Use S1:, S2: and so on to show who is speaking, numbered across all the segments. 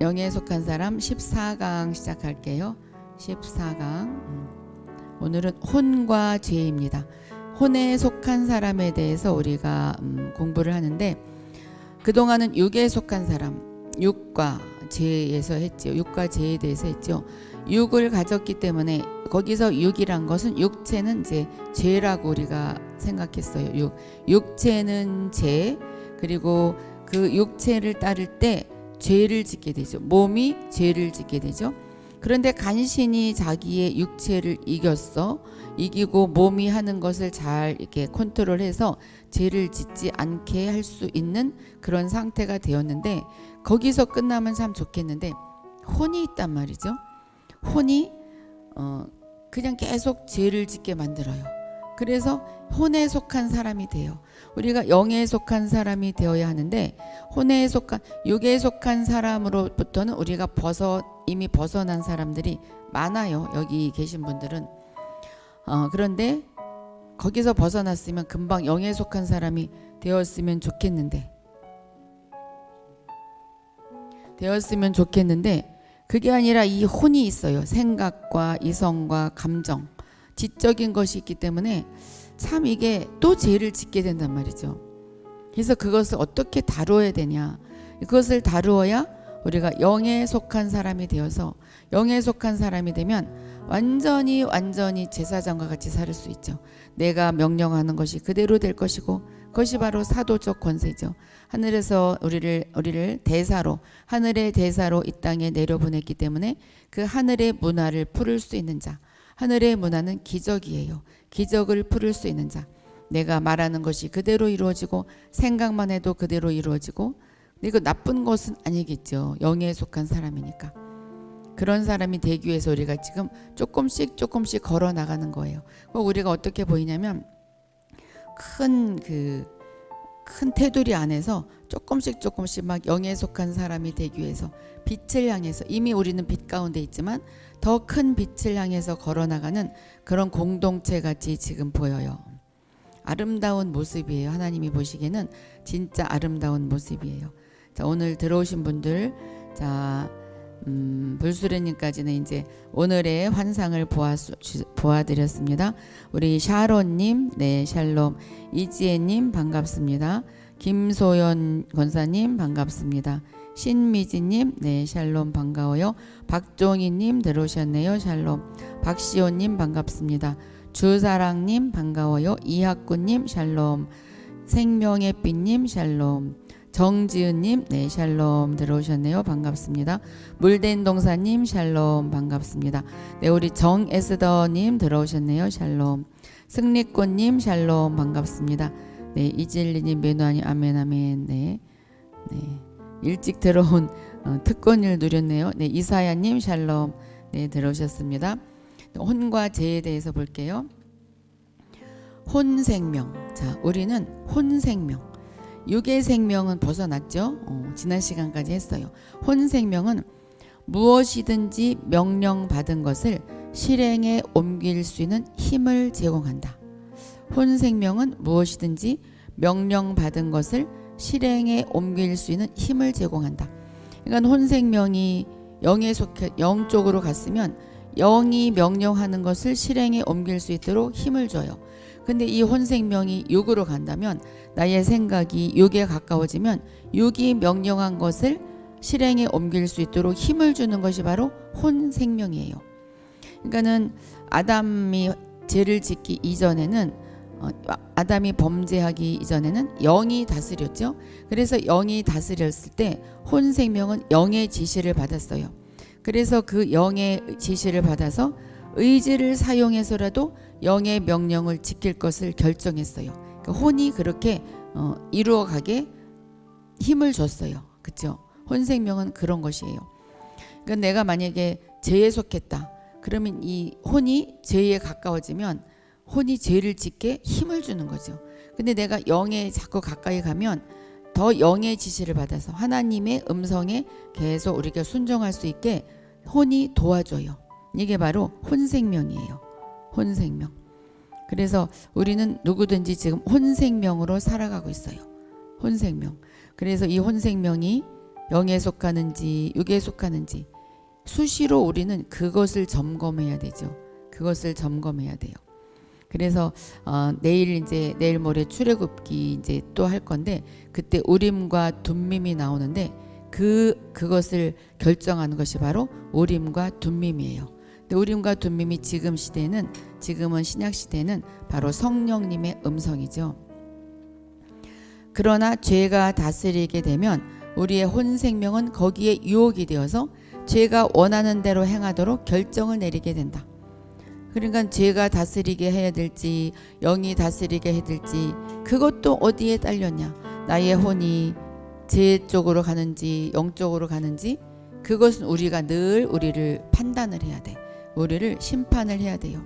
S1: 영에 속한 사람 14강 시작할게요. 14강. 오늘은 혼과 죄입니다. 혼에 속한 사람에 대해서 우리가 공부를 하는데, 그동안은 육에 속한 사람, 육과 죄에서 했죠. 육과 죄에 대해서 했죠. 육을 가졌기 때문에 거기서 육이란 것은, 육체는 이제 죄라고 우리가 생각했어요. 육체는 죄, 그리고 그 육체를 따를 때 죄를 짓게 되죠. 몸이 죄를 짓게 되죠. 그런데 간신히 자기의 육체를 이기고 몸이 하는 것을 잘 이렇게 컨트롤해서 죄를 짓지 않게 할 수 있는 그런 상태가 되었는데, 거기서 끝나면 참 좋겠는데, 혼이 있단 말이죠. 혼이 그냥 계속 죄를 짓게 만들어요. 그래서 혼에 속한 사람이 돼요. 우리가 영에 속한 사람이 되어야 하는데, 혼에 속한, 육에 속한 사람으로부터는 우리가 이미 벗어난 사람들이 많아요. 여기 계신 분들은. 그런데 거기서 벗어났으면 금방 영에 속한 사람이 되었으면 좋겠는데 그게 아니라 이 혼이 있어요. 생각과 이성과 감정, 지적인 것이 있기 때문에 참 이게 또 죄를 짓게 된단 말이죠. 그래서 그것을 어떻게 다루어야 되냐, 그것을 다루어야 우리가 영에 속한 사람이 되어서, 영에 속한 사람이 되면 완전히 제사장과 같이 살 수 있죠. 내가 명령하는 것이 그대로 될 것이고, 그것이 바로 사도적 권세죠. 하늘에서 우리를 대사로, 하늘의 대사로 이 땅에 내려보냈기 때문에 그 하늘의 문화를 풀을 수 있는 자, 하늘의 문화는 기적이에요. 기적을 풀을 수 있는 자, 내가 말하는 것이 그대로 이루어지고 생각만 해도 그대로 이루어지고, 이거 나쁜 것은 아니겠죠. 영에 속한 사람이니까. 그런 사람이 되기 위해서 우리가 지금 조금씩 걸어 나가는 거예요. 우리가 어떻게 보이냐면, 큰 테두리 안에서 조금씩 막 영에 속한 사람이 되기 위해서 빛을 향해서, 이미 우리는 빛 가운데 있지만 더 큰 빛을 향해서 걸어 나가는 그런 공동체 같이 지금 보여요. 아름다운 모습이에요. 하나님이 보시기에는 진짜 아름다운 모습이에요. 자, 오늘 들어오신 분들, 자, 불수레님까지는 이제 오늘의 환상을 보아드렸습니다. 우리 샤론님, 네, 샬롬. 이지혜님 반갑습니다. 김소연 권사님 반갑습니다. 신미지님, 네, 샬롬 반가워요. 박종희님 들어오셨네요. 샬롬. 박시호님 반갑습니다. 주사랑님 반가워요. 이학구님 샬롬. 생명의 빛님 샬롬. 정지은님, 네, 샬롬 들어오셨네요. 반갑습니다. 물된 동사님 샬롬 반갑습니다. 네, 우리 정에스더님 들어오셨네요. 샬롬. 승리꽃님 샬롬 반갑습니다. 네, 이진리님 매누아님 아멘 아멘. 네, 일찍 들어온 특권을 누렸네요. 네, 이사야님 샬롬. 네, 들어오셨습니다. 혼과 죄에 대해서 볼게요. 혼생명. 자, 우리는 혼생명. 육의 생명은 벗어났죠. 지난 시간까지 했어요. 혼생명은 무엇이든지 명령받은 것을 실행에 옮길 수 있는 힘을 제공한다. 혼생명은 무엇이든지 명령받은 것을 실행에 옮길 수 있는 힘을 제공한다. 그러니까 혼생명이 영 쪽으로 갔으면 영이 명령하는 것을 실행에 옮길 수 있도록 힘을 줘요. 근데 이 혼생명이 육으로 간다면, 나의 생각이 육에 가까워지면 육이 명령한 것을 실행에 옮길 수 있도록 힘을 주는 것이 바로 혼생명이에요. 그러니까는 아담이 죄를 짓기 이전에는, 아담이 범죄하기 이전에는 영이 다스렸죠. 그래서 영이 다스렸을 때 혼생명은 영의 지시를 받았어요. 그래서 그 영의 지시를 받아서 의지를 사용해서라도 영의 명령을 지킬 것을 결정했어요. 그러니까 혼이 그렇게 이루어가게 힘을 줬어요. 그렇죠? 혼생명은 그런 것이에요. 그러니까 내가 만약에 죄에 속했다, 그러면 이 혼이 죄에 가까워지면 혼이 죄를 짓게 힘을 주는 거죠. 근데 내가 영에 자꾸 가까이 가면 더 영의 지시를 받아서 하나님의 음성에 계속 우리가 순종할 수 있게 혼이 도와줘요. 이게 바로 혼생명이에요. 혼생명. 그래서 우리는 누구든지 지금 혼생명으로 살아가고 있어요. 혼생명. 그래서 이 혼생명이 영에 속하는지 육에 속하는지 수시로 우리는 그것을 점검해야 되죠. 그것을 점검해야 돼요. 그래서 내일 모레 출애굽기 이제 또 할 건데 그때 우림과 둠밈이 나오는데 그것을 결정하는 것이 바로 우림과 둠밈이에요. 근데 우림과 둠밈이 지금은 신약 시대는 바로 성령님의 음성이죠. 그러나 죄가 다스리게 되면 우리의 혼 생명은 거기에 유혹이 되어서 죄가 원하는 대로 행하도록 결정을 내리게 된다. 그러니까 죄가 다스리게 해야 될지 영이 다스리게 해야 될지 그것도 어디에 딸렸냐. 나의 혼이 죄 쪽으로 가는지 영 쪽으로 가는지 그것은 우리가 늘 우리를 판단을 해야 돼. 우리를 심판을 해야 돼요.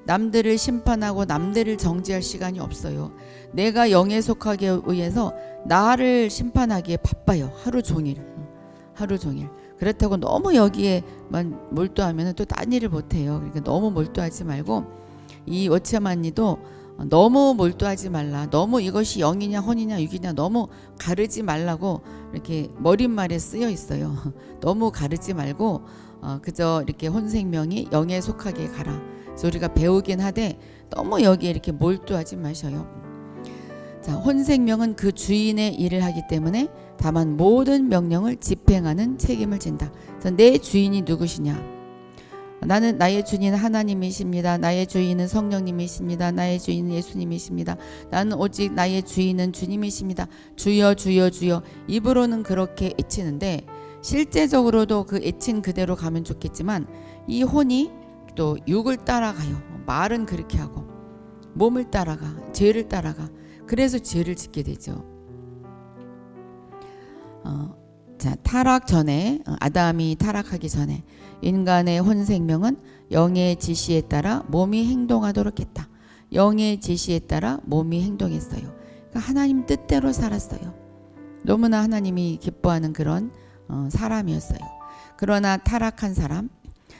S1: 남들을 심판하고 남들을 정죄할 시간이 없어요. 내가 영에 속하기 위해서 나를 심판하기에 바빠요. 하루 종일. 그렇다고 너무 여기에만 몰두하면 또 딴 일을 못해요. 그러니까 너무 몰두하지 말고 이 오차만니도 너무 몰두하지 말라. 너무 이것이 영이냐 혼이냐 육이냐 너무 가르지 말라고 이렇게 머릿말에 쓰여 있어요. 너무 가르지 말고 그저 이렇게 혼 생명이 영에 속하게 가라. 그래서 우리가 배우긴 하되 너무 여기에 이렇게 몰두하지 마셔요. 자, 혼 생명은 그 주인의 일을 하기 때문에 다만 모든 명령을 집행하는 책임을 진다. 그래서 내 주인이 누구시냐? 나의 주인은 하나님이십니다. 나의 주인은 성령님이십니다. 나의 주인은 예수님이십니다. 나는 오직 나의 주인은 주님이십니다. 주여 주여 주여. 입으로는 그렇게 외치는데 실제적으로도 그 외친 그대로 가면 좋겠지만 이 혼이 또 육을 따라가요. 말은 그렇게 하고 몸을 따라가, 죄를 따라가. 그래서 죄를 짓게 되죠. 자, 타락 전에 아담이 타락하기 전에 인간의 혼 생명은 영의 지시에 따라 몸이 행동하도록 했다. 영의 지시에 따라 몸이 행동했어요. 그러니까 하나님 뜻대로 살았어요. 너무나 하나님이 기뻐하는 그런 사람이었어요. 그러나 타락한 사람,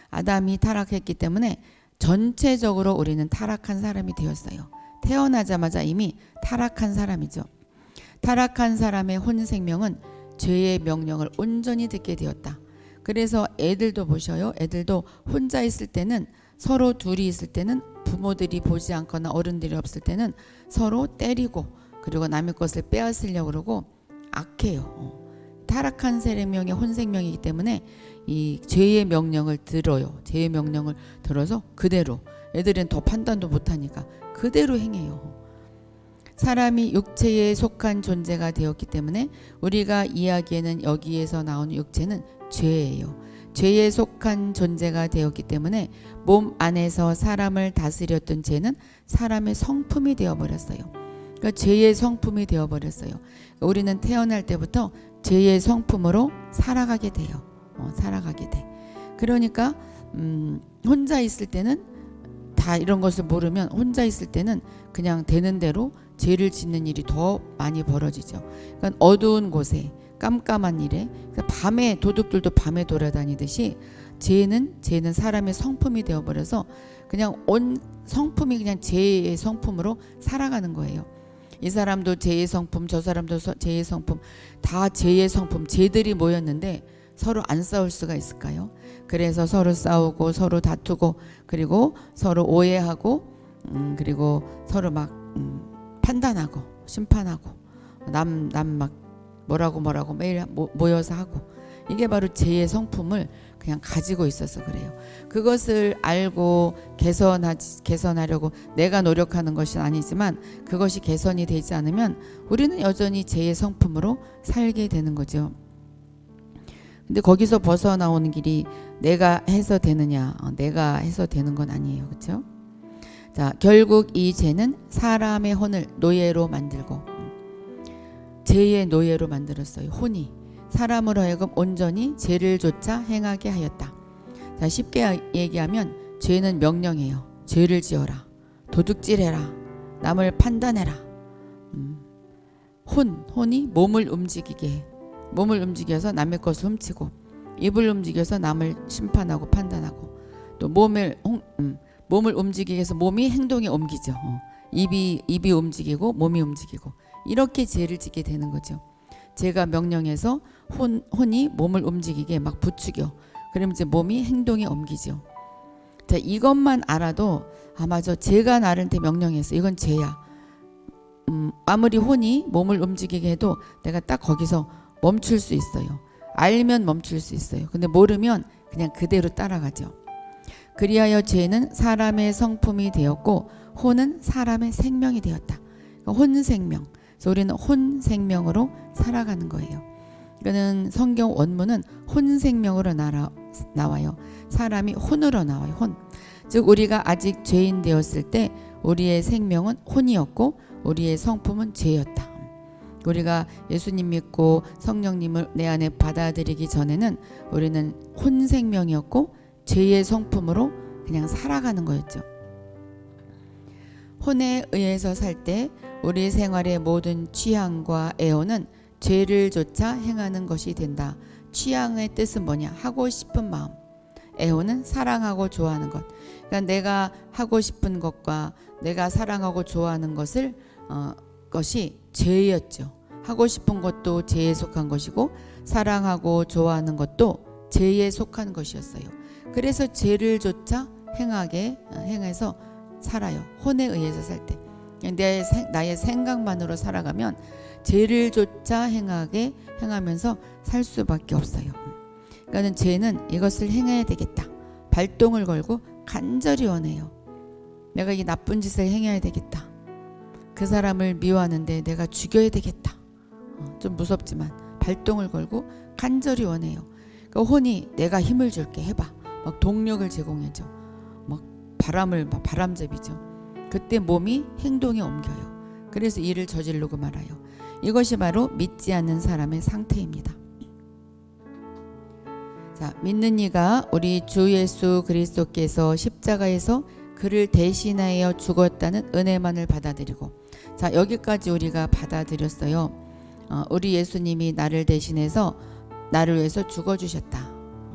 S1: 아담이 타락했기 때문에 전체적으로 우리는 타락한 사람이 되었어요. 태어나자마자 이미 타락한 사람이죠. 타락한 사람의 혼 생명은 죄의 명령을 온전히 듣게 되었다. 그래서 애들도 보셔요. 애들도 혼자 있을 때는 서로 둘이 있을 때는 부모들이 보지 않거나 어른들이 없을 때는 서로 때리고 그리고 남의 것을 빼앗으려고 그러고 악해요. 타락한 생명의 혼 생명이기 때문에 이 죄의 명령을 들어요. 죄의 명령을 들어서 그대로 애들은 더 판단도 못하니까 그대로 행해요. 사람이 육체에 속한 존재가 되었기 때문에 우리가 이야기에는 여기에서 나오는 육체는 죄예요. 죄에 속한 존재가 되었기 때문에 몸 안에서 사람을 다스렸던 죄는 사람의 성품이 되어버렸어요. 그러니까 죄의 성품이 되어버렸어요. 우리는 태어날 때부터 죄의 성품으로 살아가게 돼요. 살아가게 돼. 그러니까 혼자 있을 때는 다 이런 것을 모르면 혼자 있을 때는 그냥 되는 대로 죄를 짓는 일이 더 많이 벌어지죠. 그러니까 어두운 곳에 깜깜한 일에 밤에 도둑들도 밤에 돌아다니듯이 죄는 사람의 성품이 되어버려서 그냥 온 성품이 그냥 죄의 성품으로 살아가는 거예요. 이 사람도 죄의 성품, 저 사람도 죄의 성품, 다 죄의 성품, 죄들이 모였는데 서로 안 싸울 수가 있을까요? 그래서 서로 싸우고 서로 다투고 그리고 서로 오해하고 그리고 서로 막 판단하고 심판하고 남 막 뭐라고 매일 모여서 하고 이게 바로 죄의 성품을 그냥 가지고 있어서 그래요. 그것을 알고 개선하려고 내가 노력하는 것은 아니지만 그것이 개선이 되지 않으면 우리는 여전히 죄의 성품으로 살게 되는 거죠. 근데 거기서 벗어나오는 길이 내가 해서 되느냐? 내가 해서 되는 건 아니에요. 그렇죠? 자, 결국 이 죄는 사람의 혼을 노예로 만들고 죄의 노예로 만들었어요. 혼이 사람으로 하여금 온전히 죄를 조차 행하게 하였다. 자, 쉽게 얘기하면 죄는 명령이에요. 죄를 지어라. 도둑질해라. 남을 판단해라. 혼이 몸을 움직이게 해. 몸을 움직여서 남의 것을 훔치고 입을 움직여서 남을 심판하고 판단하고 또 몸을 움직이게 해서 몸이 행동에 옮기죠. 입이 움직이고 몸이 움직이고 이렇게 죄를 짓게 되는 거죠. 죄가 명령해서 혼이 몸을 움직이게 막 부추겨. 그러면 이제 몸이 행동에 옮기죠. 자, 이것만 알아도 맞아, 죄가 나한테 명령했어. 이건 죄야. 아무리 혼이 몸을 움직이게 해도 내가 딱 거기서 멈출 수 있어요. 알면 멈출 수 있어요. 근데 모르면 그냥 그대로 따라가죠. 그리하여 죄는 사람의 성품이 되었고 혼은 사람의 생명이 되었다. 그러니까 혼생명. 그래서 우리는 혼생명으로 살아가는 거예요. 그러니까 성경 원문은 혼생명으로 나와요. 사람이 혼으로 나와요. 혼. 즉 우리가 아직 죄인 되었을 때 우리의 생명은 혼이었고 우리의 성품은 죄였다. 우리가 예수님 믿고 성령님을 내 안에 받아들이기 전에는 우리는 혼생명이었고 죄의 성품으로 그냥 살아가는 거였죠. 혼에 의해서 살 때 우리 생활의 모든 취향과 애호는 죄를 조차 행하는 것이 된다. 취향의 뜻은 뭐냐? 하고 싶은 마음. 애호는 사랑하고 좋아하는 것. 그러니까 내가 하고 싶은 것과 내가 사랑하고 좋아하는 것이 죄였죠. 하고 싶은 것도 죄에 속한 것이고 사랑하고 좋아하는 것도 죄에 속한 것이었어요. 그래서 죄를 조차 행해서 살아요. 혼에 의해서 살 때. 나의 생각만으로 살아가면 죄를 조차 행하면서 살 수밖에 없어요. 그러니까 죄는 이것을 행해야 되겠다. 발동을 걸고 간절히 원해요. 내가 이 나쁜 짓을 행해야 되겠다. 그 사람을 미워하는데 내가 죽여야 되겠다. 좀 무섭지만 발동을 걸고 간절히 원해요. 그러니까 혼이 내가 힘을 줄게 해봐. 막 동력을 제공해줘. 막 바람잡이죠. 그때 몸이 행동에 옮겨요. 그래서 일을 저지르고 말아요. 이것이 바로 믿지 않는 사람의 상태입니다. 자, 믿는 이가 우리 주 예수 그리스도께서 십자가에서 그를 대신하여 죽었다는 은혜만을 받아들이고, 자, 여기까지 우리가 받아들였어요. 우리 예수님이 나를 대신해서 나를 위해서 죽어주셨다.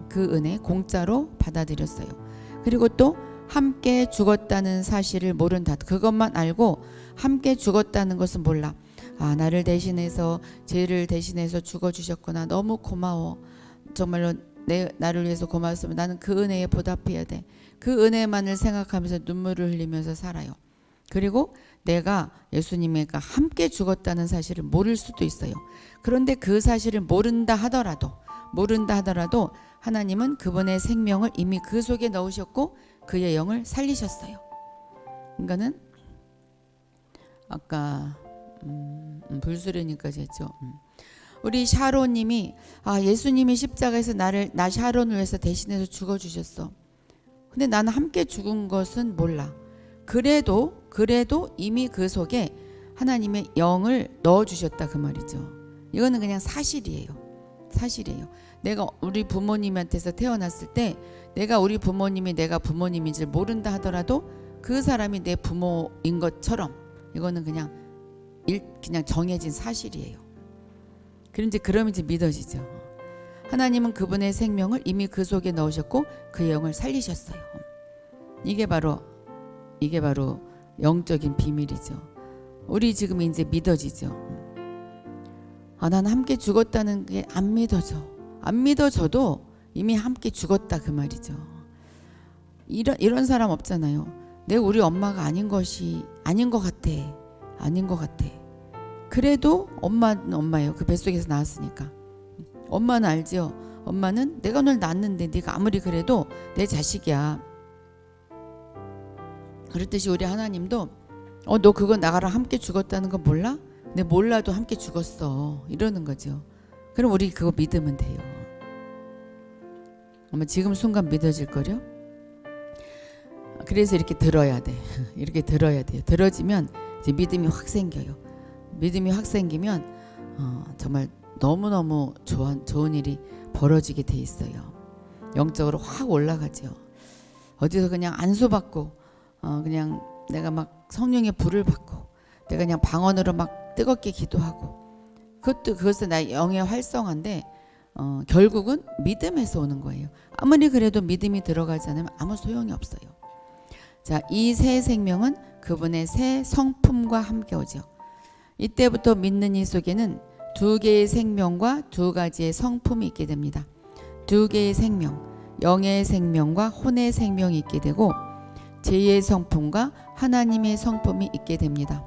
S1: 그 은혜 공짜로 받아들였어요. 그리고 또 함께 죽었다는 사실을 모른다. 그것만 알고 함께 죽었다는 것은 몰라. 나를 대신해서, 죄를 대신해서 죽어주셨구나. 너무 고마워. 정말로 나를 위해서 고마웠으면 나는 그 은혜에 보답해야 돼. 그 은혜만을 생각하면서 눈물을 흘리면서 살아요. 그리고 내가 예수님과 함께 죽었다는 사실을 모를 수도 있어요. 그런데 그 사실을 모른다 하더라도 하나님은 그분의 생명을 이미 그 속에 넣으셨고 그의 영을 살리셨어요. 그러니까는 아까 불수련님까지 했죠. 우리 샤론님이 예수님이 십자가에서 나 샤론을 위해서 대신해서 죽어주셨어. 근데 나는 함께 죽은 것은 몰라. 그래도 이미 그 속에 하나님의 영을 넣어주셨다 그 말이죠. 이거는 그냥 사실이에요. 내가 우리 부모님한테서 태어났을 때 내가 우리 부모님이 내가 부모님인지 모른다 하더라도 그 사람이 내 부모인 것처럼 이거는 그냥 정해진 사실이에요. 그럼 이제 믿어지죠. 하나님은 그분의 생명을 이미 그 속에 넣으셨고 그 영을 살리셨어요. 이게 바로 영적인 비밀이죠. 우리 지금 이제 믿어지죠. 나는 함께 죽었다는 게 안 믿어져도 이미 함께 죽었다 그 말이죠. 이런 사람 없잖아요. 내가 우리 엄마가 아닌 것 같아. 그래도 엄마는 엄마예요. 그 뱃속에서 나왔으니까. 엄마는 알죠. 엄마는 내가 널 낳았는데 네가 아무리 그래도 내 자식이야. 그렇듯이 우리 하나님도 너 그거 나가랑 함께 죽었다는 거 몰라? 내 몰라도 함께 죽었어. 이러는 거죠. 그럼 우리 그거 믿으면 돼요. 아마 지금 순간 믿어질걸요? 그래서 이렇게 들어야 돼. 이렇게 들어야 돼요. 들어지면 이제 믿음이 확 생겨요. 믿음이 확 생기면 정말 너무너무 좋은 일이 벌어지게 돼 있어요. 영적으로 확 올라가죠. 어디서 그냥 안수받고 그냥 내가 막 성령의 불을 받고 내가 그냥 방언으로 막 뜨겁게 기도하고 그것은 나의 영의 활성화인데 결국은 믿음에서 오는 거예요. 아무리 그래도 믿음이 들어가지 않으면 아무 소용이 없어요. 자, 이 새 생명은 그분의 새 성품과 함께 오죠. 이때부터 믿는 이 속에는 두 개의 생명과 두 가지의 성품이 있게 됩니다. 두 개의 생명, 영의 생명과 혼의 생명이 있게 되고 제2의 성품과 하나님의 성품이 있게 됩니다.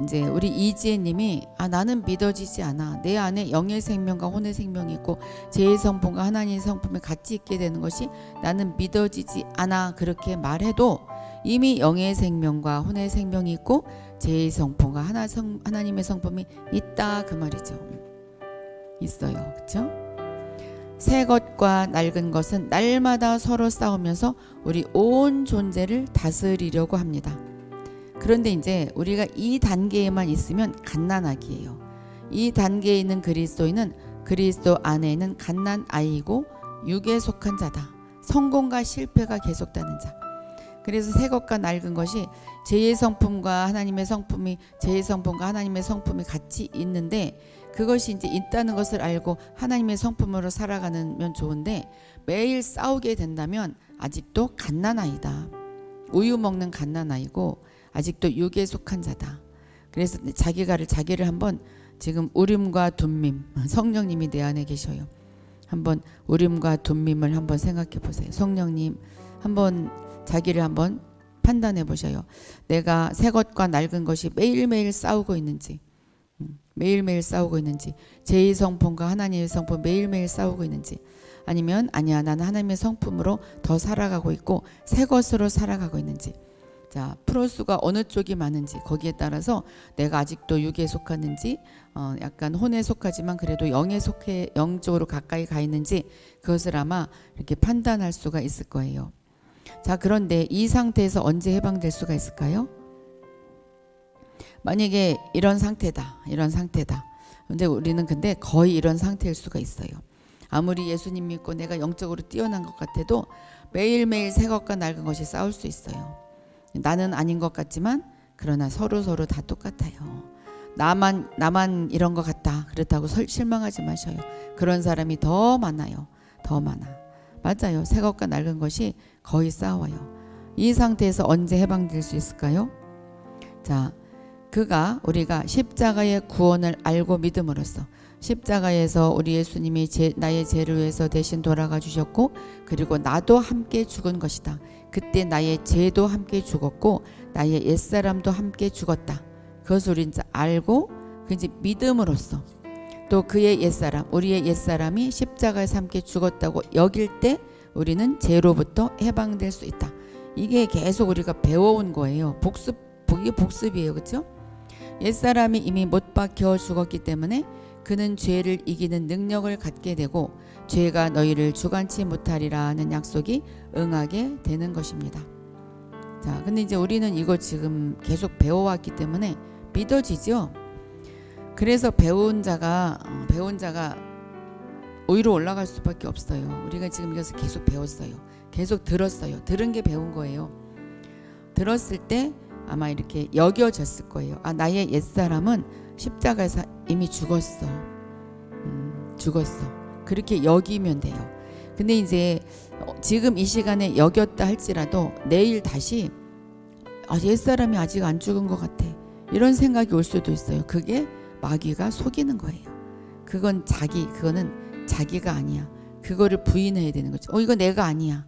S1: 이제 우리 이지혜님이 나는 믿어지지 않아. 내 안에 영의 생명과 혼의 생명이 있고 제2의 성품과 하나님의 성품이 같이 있게 되는 것이 나는 믿어지지 않아. 그렇게 말해도 이미 영의 생명과 혼의 생명이 있고 제2의 성품과 하나님의 성품이 있다 그 말이죠. 있어요. 그렇죠? 새 것과 낡은 것은 날마다 서로 싸우면서 우리 온 존재를 다스리려고 합니다. 그런데 이제 우리가 이 단계에만 있으면 갓난아기예요. 이 단계에 있는 그리스도인은 그리스도 안에 있는 갓난아이이고 육에 속한 자다. 성공과 실패가 계속되는 자. 그래서 새 것과 낡은 것이 제2의 성품과 하나님의 성품이 제2의 성품과 하나님의 성품이 같이 있는데 그것이 이제 있다는 것을 알고 하나님의 성품으로 살아가면 좋은데 매일 싸우게 된다면 아직도 갓난아이다. 우유 먹는 갓난아이고 아직도 육에 속한 자다. 그래서 자기를 한번 지금 우림과 둠밈 성령님이 내 안에 계셔요. 한번 우림과 둠밈을 한번 생각해 보세요. 성령님 한번 자기를 한번 판단해 보셔요. 내가 새 것과 낡은 것이 매일매일 싸우고 있는지 매일매일 싸우고 있는지 제2 성품과 하나님의 성품 매일매일 싸우고 있는지 아니면 아니야 나는 하나님의 성품으로 더 살아가고 있고 새 것으로 살아가고 있는지 자 프로수가 어느 쪽이 많은지 거기에 따라서 내가 아직도 육에 속하는지 약간 혼에 속하지만 그래도 영 쪽으로 가까이 가 있는지 그것을 아마 이렇게 판단할 수가 있을 거예요. 자 그런데 이 상태에서 언제 해방될 수가 있을까요? 만약에 이런 상태다. 근데 우리는 거의 이런 상태일 수가 있어요. 아무리 예수님 믿고 내가 영적으로 뛰어난 것 같아도 매일매일 새 것과 낡은 것이 싸울 수 있어요. 나는 아닌 것 같지만 그러나 서로 다 똑같아요. 나만 이런 것 같다. 그렇다고 실망하지 마셔요. 그런 사람이 더 많아요. 더 많아. 맞아요. 새 것과 낡은 것이 거의 싸워요. 이 상태에서 언제 해방될 수 있을까요? 자, 우리가 십자가의 구원을 알고 믿음으로써 십자가에서 우리 예수님이 나의 죄를 위해서 대신 돌아가 주셨고 그리고 나도 함께 죽은 것이다. 그때 나의 죄도 함께 죽었고 나의 옛사람도 함께 죽었다. 그것을 우리 이제 알고 이제 믿음으로써 또 그의 옛사람, 우리의 옛사람이 십자가에서 함께 죽었다고 여길 때 우리는 죄로부터 해방될 수 있다. 이게 계속 우리가 배워온 거예요. 이게 복습이에요. 그렇죠? 옛사람이 이미 못 박혀 죽었기 때문에 그는 죄를 이기는 능력을 갖게 되고 죄가 너희를 주관치 못하리라는 약속이 응하게 되는 것입니다. 자, 근데 이제 우리는 이거 지금 계속 배워왔기 때문에 믿어지죠. 그래서 배운 자가 위로 올라갈 수밖에 없어요. 우리가 지금 이것을 계속 배웠어요. 계속 들었어요. 들은 게 배운 거예요. 들었을 때 아마 이렇게 여겨졌을 거예요. 나의 옛사람은 십자가에서 이미 죽었어. 그렇게 여기면 돼요. 근데 이제 지금 이 시간에 여겼다 할지라도 내일 다시 옛사람이 아직 안 죽은 것 같아. 이런 생각이 올 수도 있어요. 그게 마귀가 속이는 거예요. 그거는 자기가 아니야. 그거를 부인해야 되는 거죠. 이거 내가 아니야.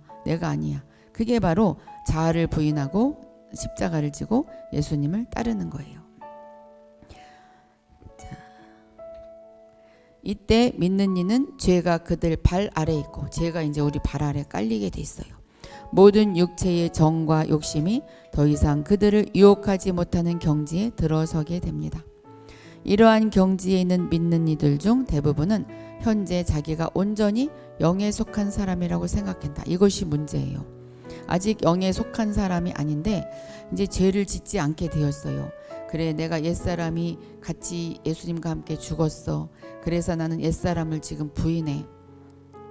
S1: 그게 바로 자아를 부인하고 십자가를 지고 예수님을 따르는 거예요. 자, 이때 믿는 이는 죄가 그들 발 아래 있고 죄가 이제 우리 발 아래 깔리게 돼 있어요. 모든 육체의 정과 욕심이 더 이상 그들을 유혹하지 못하는 경지에 들어서게 됩니다. 이러한 경지에 있는 믿는 이들 중 대부분은 현재 자기가 온전히 영에 속한 사람이라고 생각한다. 이것이 문제예요. 아직 영에 속한 사람이 아닌데 이제 죄를 짓지 않게 되었어요. 그래 내가 옛사람이 같이 예수님과 함께 죽었어. 그래서 나는 옛사람을 지금 부인해.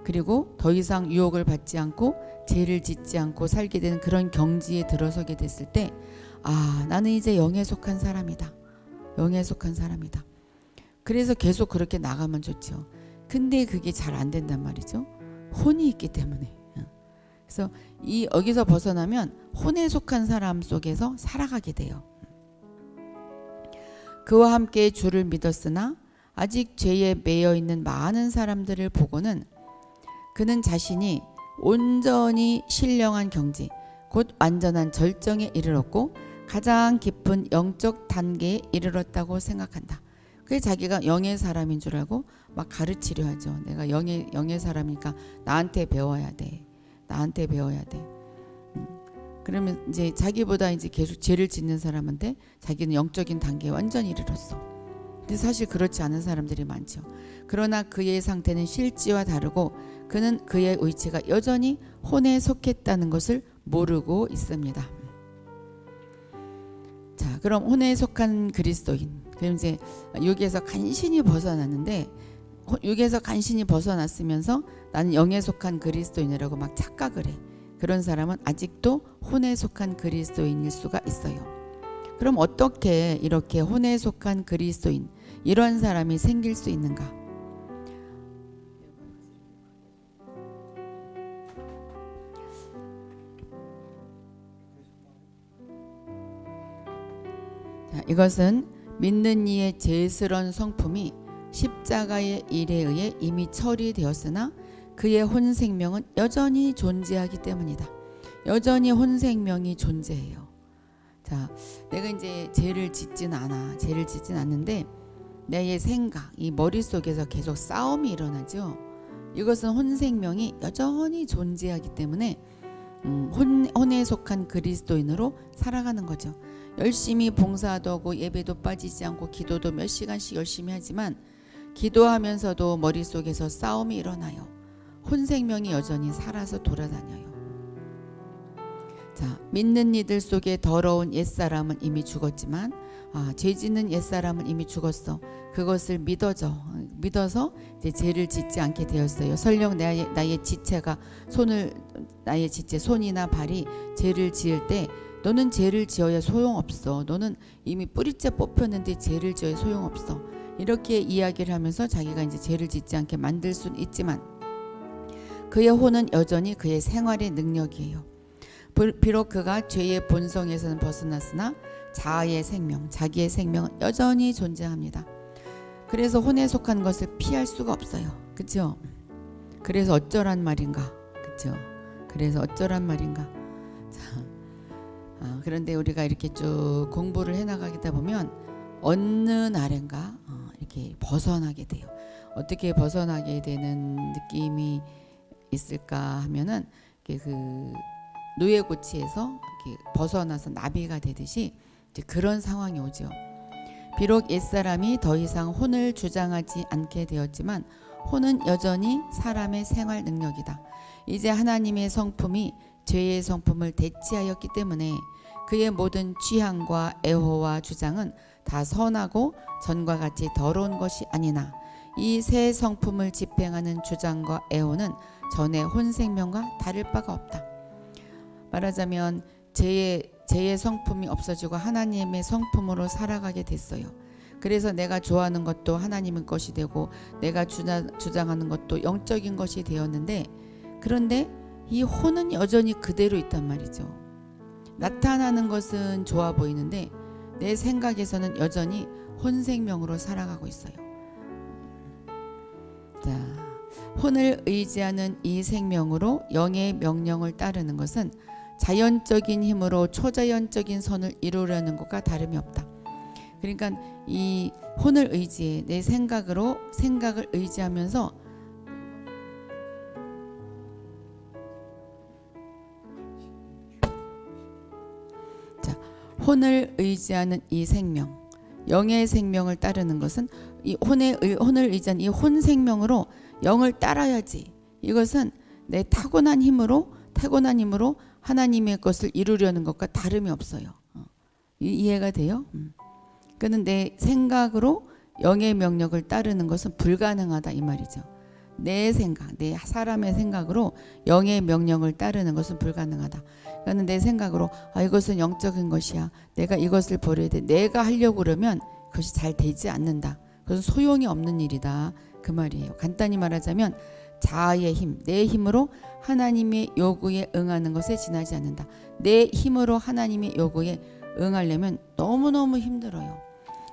S1: 그리고 더 이상 유혹을 받지 않고 죄를 짓지 않고 살게 되는 그런 경지에 들어서게 됐을 때 나는 이제 영에 속한 사람이다. 그래서 계속 그렇게 나가면 좋죠. 근데 그게 잘 안 된단 말이죠. 혼이 있기 때문에. 그래서 여기서 벗어나면 혼에 속한 사람 속에서 살아가게 돼요. 그와 함께 주를 믿었으나 아직 죄에 매여 있는 많은 사람들을 보고는 그는 자신이 온전히 신령한 경지, 곧 완전한 절정에 이르렀고 가장 깊은 영적 단계에 이르렀다고 생각한다. 그게 자기가 영의 사람인 줄 알고 막 가르치려 하죠. 내가 영의 사람이니까 나한테 배워야 돼. 나한테 배워야 돼. 그러면 이제 자기보다 이제 계속 죄를 짓는 사람한테 자기는 영적인 단계에 완전히 이르렀어. 근데 사실 그렇지 않은 사람들이 많죠. 그러나 그의 상태는 실지와 다르고 그는 그의 의지가 여전히 혼에 속했다는 것을 모르고 있습니다. 자, 그럼 혼에 속한 그리스도인. 그럼 이제 육에서 간신히 벗어났는데 육에서 간신히 벗어났으면서 나는 영에 속한 그리스도인이라고 막 착각을 해. 그런 사람은 아직도 혼에 속한 그리스도인일 수가 있어요. 그럼 어떻게 이렇게 혼에 속한 그리스도인 이런 사람이 생길 수 있는가? 자, 이것은 믿는 이의 제스런 성품이 십자가의 일에 의해 이미 처리되었으나 그의 혼 생명은 여전히 존재하기 때문이다. 여전히 혼 생명이 존재해요. 자, 내가 이제 죄를 짓진 않는데 내 생각, 이 머릿속에서 계속 싸움이 일어나죠. 이것은 혼 생명이 여전히 존재하기 때문에 혼에 속한 그리스도인으로 살아가는 거죠. 열심히 봉사도 하고 예배도 빠지지 않고 기도도 몇 시간씩 열심히 하지만 기도하면서도 머릿속에서 싸움이 일어나요. 혼 생명이 여전히 살아서 돌아다녀요. 자, 믿는 이들 속에 더러운 옛사람은 이미 죽었지만 죄 짓는 옛사람은 이미 죽었어. 그것을 믿어서 이제 죄를 짓지 않게 되었어요. 설령 나의 지체가 나의 지체 손이나 발이 죄를 지을 때 너는 죄를 지어야 소용없어. 너는 이미 뿌리째 뽑혔는데 죄를 지어야 소용없어. 이렇게 이야기를 하면서 자기가 이제 죄를 짓지 않게 만들 수는 있지만 그의 혼은 여전히 그의 생활의 능력이에요. 비록 그가 죄의 본성에서는 벗어났으나 자기의 생명은 여전히 존재합니다. 그래서 혼에 속한 것을 피할 수가 없어요. 그렇죠? 그래서 어쩌란 말인가? 그렇죠? 그래서 어쩌란 말인가? 자, 그런데 우리가 이렇게 쭉 공부를 해나가다 보면 어느 날인가 이렇게 벗어나게 돼요. 어떻게 벗어나게 되는 느낌이 있을까 하면은 그 노예고치에서 이렇게 벗어나서 나비가 되듯이 이제 그런 상황이 오죠. 비록 옛사람이 더 이상 혼을 주장하지 않게 되었지만 혼은 여전히 사람의 생활 능력이다. 이제 하나님의 성품이 죄의 성품을 대체하였기 때문에 그의 모든 취향과 애호와 주장은 다 선하고 전과 같이 더러운 것이 아니나 이 새 성품을 집행하는 주장과 애호는 전의 혼 생명과 다를 바가 없다. 말하자면 죄의 성품이 없어지고 하나님의 성품으로 살아가게 됐어요. 그래서 내가 좋아하는 것도 하나님의 것이 되고 내가 주장하는 것도 영적인 것이 되었는데 그런데 이 혼은 여전히 그대로 있단 말이죠. 나타나는 것은 좋아 보이는데 내 생각에서는 여전히 혼 생명으로 살아가고 있어요. 자, 혼을 의지하는 이 생명으로 영의 명령을 따르는 것은 자연적인 힘으로 초자연적인 선을 이루려는 것과 다름이 없다. 그러니까 이 혼을 의지해 내 생각을 의지하면서 자, 혼을 의지하는 이 생명, 영의 생명을 따르는 것은 이 혼을 의지한 이 혼 생명으로 영을 따라야지. 이것은 내 타고난 힘으로 하나님의 것을 이루려는 것과 다름이 없어요. 이해가 돼요? 그는 내 생각으로 영의 명령을 따르는 것은 불가능하다 이 말이죠. 내 사람의 생각으로 영의 명령을 따르는 것은 불가능하다. 그러니까 내 생각으로 이것은 영적인 것이야. 내가 이것을 버려야 돼. 내가 하려고 그러면 그것이 잘 되지 않는다. 그것은 소용이 없는 일이다. 그 말이에요. 간단히 말하자면 자아의 힘, 내 힘으로 하나님의 요구에 응하는 것에 지나지 않는다. 내 힘으로 하나님의 요구에 응하려면 너무너무 힘들어요.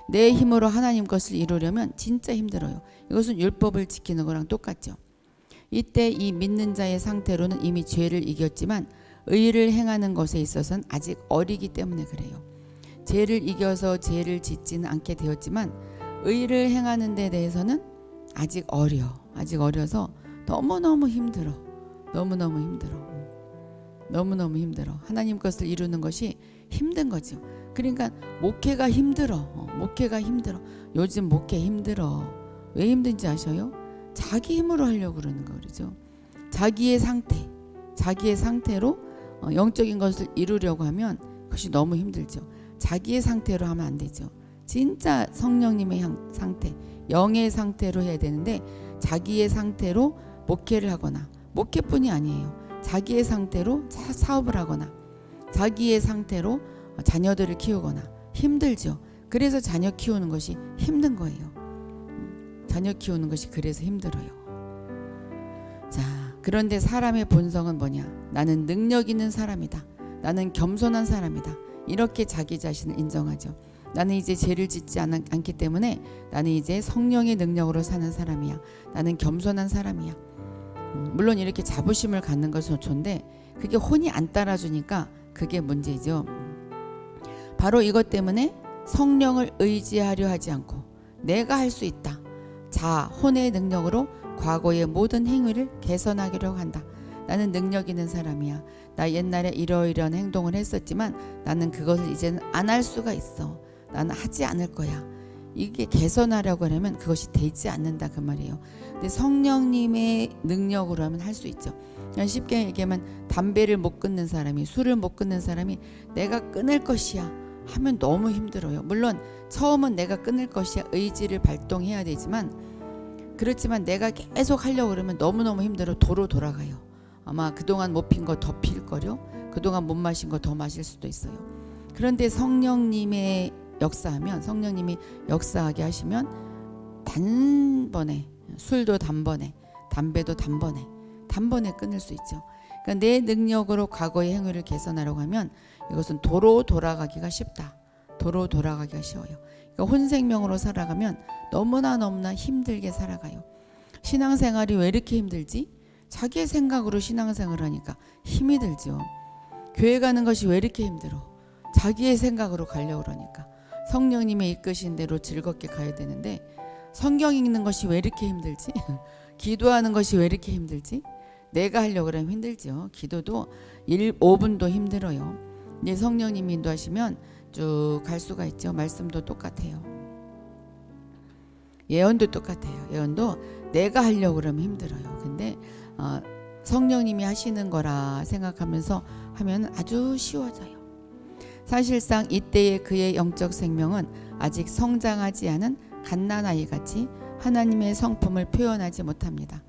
S1: 내 힘으로 하나님 것을 이루려면 진짜 힘들어요. 이것은 율법을 지키는 거랑 똑같죠. 이때 이 믿는 자의 상태로는 이미 죄를 이겼지만 의를 행하는 것에 있어서는 아직 어리기 때문에 그래요. 죄를 이겨서 죄를 짓지는 않게 되었지만 의를 행하는 데 대해서는 아직 어려서 너무너무 힘들어. 너무너무 힘들어. 하나님 것을 이루는 것이 힘든 거죠. 그러니까 목회가 힘들어. 요즘 목회 힘들어. 왜 힘든지 아셔요? 자기 힘으로 하려고 그러는 거 그러죠. 자기의 상태로 영적인 것을 이루려고 하면 그것이 너무 힘들죠. 자기의 상태로 하면 안 되죠. 진짜 성령님의 상태, 영의 상태로 해야 되는데 자기의 상태로 목회를 하거나 목회뿐이 아니에요. 자기의 상태로 사업을 하거나 자기의 상태로 자녀들을 키우거나 힘들죠. 그래서 자녀 키우는 것이 힘든 거예요. 자녀 키우는 것이 그래서 힘들어요. 자, 그런데 사람의 본성은 뭐냐? 나는 능력 있는 사람이다. 나는 겸손한 사람이다. 이렇게 자기 자신을 인정하죠. 나는 이제 죄를 짓지 않기 때문에 나는 이제 성령의 능력으로 사는 사람이야. 나는 겸손한 사람이야. 물론 이렇게 자부심을 갖는 것은 좋은데 그게 혼이 안 따라주니까 그게 문제죠. 바로 이것 때문에 성령을 의지하려 하지 않고 내가 할 수 있다. 혼의 능력으로 과거의 모든 행위를 개선하기로 한다. 나는 능력 있는 사람이야. 나 옛날에 이러이러한 행동을 했었지만 나는 그것을 이제는 안 할 수가 있어. 나는 하지 않을 거야. 이게 개선하려고 하면 그것이 되지 않는다 그 말이에요. 근데 성령님의 능력으로 하면 할 수 있죠. 그냥 쉽게 얘기하면 담배를 못 끊는 사람이, 술을 못 끊는 사람이 내가 끊을 것이야 하면 너무 힘들어요. 물론 처음은 내가 끊을 것이야 의지를 발동해야 되지만 그렇지만 내가 계속 하려고 그러면 너무너무 힘들어. 도로 돌아가요. 아마 그동안 못 핀 거 더 필 거려. 그동안 못 마신 거 더 마실 수도 있어요. 그런데 성령님이 역사하게 하시면 단번에, 술도 단번에, 담배도 단번에 끊을 수 있죠. 그러니까 내 능력으로 과거의 행위를 개선하려고 하면 이것은 도로 돌아가기가 쉽다. 도로 돌아가기가 쉬워요. 그러니까 혼생명으로 살아가면 너무나 힘들게 살아가요. 신앙생활이 왜 이렇게 힘들지? 자기의 생각으로 신앙생활을 하니까 힘이 들죠. 교회 가는 것이 왜 이렇게 힘들어? 자기의 생각으로 가려고 그러니까. 성령님의 이끄신 대로 즐겁게 가야 되는데 성경 읽는 것이 왜 이렇게 힘들지? 기도하는 것이 왜 이렇게 힘들지? 내가 하려고 그러면 힘들죠. 기도도 5분도 힘들어요. 이제 성령님이 인도하시면 쭉 갈 수가 있죠. 말씀도 똑같아요. 예언도 똑같아요. 예언도 내가 하려고 그러면 힘들어요. 근데 성령님이 하시는 거라 생각하면서 하면 아주 쉬워져요. 사실상 이때의 그의 영적 생명은 아직 성장하지 않은 갓난아이 같이 하나님의 성품을 표현하지 못합니다.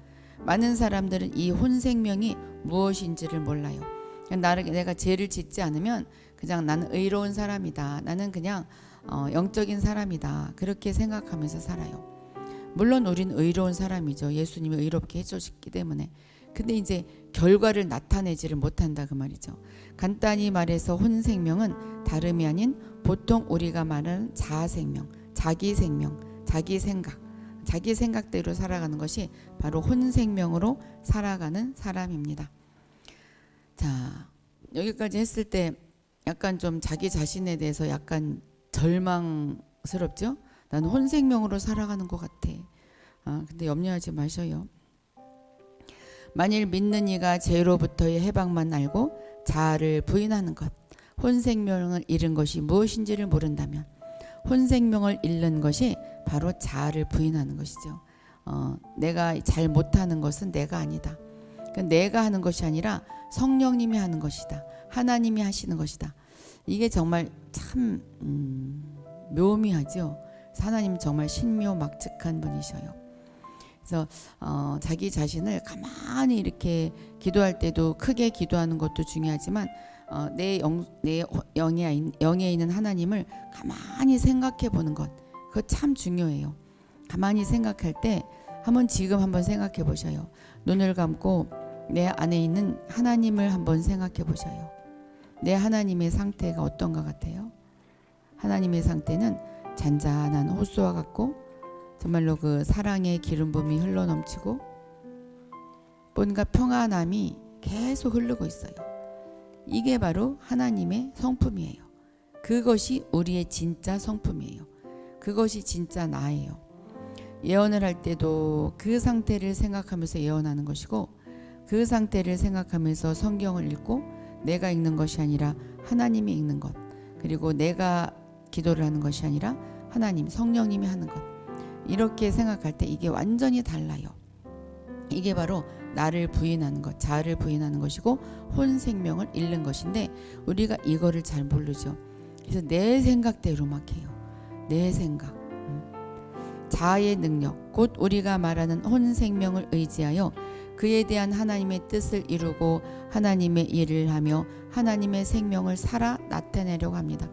S1: 많은 사람들은 이 혼생명이 무엇인지를 몰라요. 내가 죄를 짓지 않으면 그냥 나는 의로운 사람이다. 나는 그냥 영적인 사람이다. 그렇게 생각하면서 살아요. 물론 우린 의로운 사람이죠. 예수님이 의롭게 해주셨기 때문에. 근데 이제 결과를 나타내지를 못한다 그 말이죠. 간단히 말해서 혼생명은 다름이 아닌 보통 우리가 말하는 자아생명, 자기생명, 자기 생각대로 살아가는 것이 바로 혼생명으로 살아가는 사람입니다. 자, 여기까지 했을 때 약간 좀 자기 자신에 대해서 약간 절망스럽죠? 나는 혼생명으로 살아가는 것 같아. 근데 염려하지 마셔요. 만일 믿는 이가 죄로부터의 해방만 알고 자아를 부인하는 것, 혼생명을 잃은 것이 무엇인지를 모른다면 혼생명을 잃는 것이 바로 자아를 부인하는 것이죠. 내가 잘 못하는 것은 내가 아니다. 그러니까 내가 하는 것이 아니라 성령님이 하는 것이다. 하나님이 하시는 것이다. 이게 정말 참 묘미하죠. 하나님 정말 신묘막측한 분이셔요. 그래서 자기 자신을 가만히 이렇게 기도할 때도 크게 기도하는 것도 중요하지만 내 영에 있는 하나님을 가만히 생각해 보는 것, 그거 참 중요해요. 가만히 생각할 때 지금 한번 생각해 보셔요. 눈을 감고 내 안에 있는 하나님을 한번 생각해 보셔요. 내 하나님의 상태가 어떤 것 같아요? 하나님의 상태는 잔잔한 호수와 같고 정말로 그 사랑의 기름 부음이 흘러넘치고 뭔가 평안함이 계속 흐르고 있어요. 이게 바로 하나님의 성품이에요. 그것이 우리의 진짜 성품이에요. 그것이 진짜 나예요. 예언을 할 때도 그 상태를 생각하면서 예언하는 것이고, 그 상태를 생각하면서 성경을 읽고 내가 읽는 것이 아니라 하나님이 읽는 것, 그리고 내가 기도를 하는 것이 아니라 하나님, 성령님이 하는 것, 이렇게 생각할 때 이게 완전히 달라요. 이게 바로 나를 부인하는 것, 자아를 부인하는 것이고 혼 생명을 잃는 것인데, 우리가 이거를 잘 모르죠. 그래서 내 생각대로 막 해요. 내 생각. 자아의 능력, 곧 우리가 말하는 혼 생명을 의지하여 그에 대한 하나님의 뜻을 이루고 하나님의 일을 하며 하나님의 생명을 살아 나타내려고 합니다.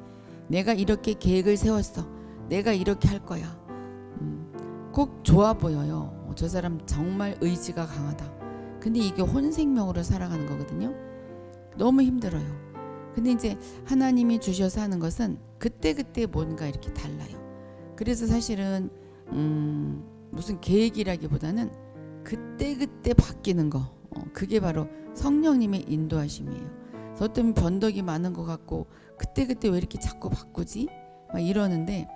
S1: 내가 이렇게 계획을 세웠어. 내가 이렇게 할 거야. 꼭 좋아 보여요. 저 사람 정말 의지가 강하다. 근데 이게 혼 생명으로 살아가는 거거든요. 너무 힘들어요. 근데 이제 하나님이 주셔서 하는 것은 그때그때 뭔가 이렇게 달라요. 그래서 사실은 무슨 계획이라기보다는 그때그때 바뀌는 거, 그게 바로 성령님의 인도하심이에요. 저 때문에 변덕이 많은 것 같고 그때그때 왜 이렇게 자꾸 바꾸지? 막 이러는데,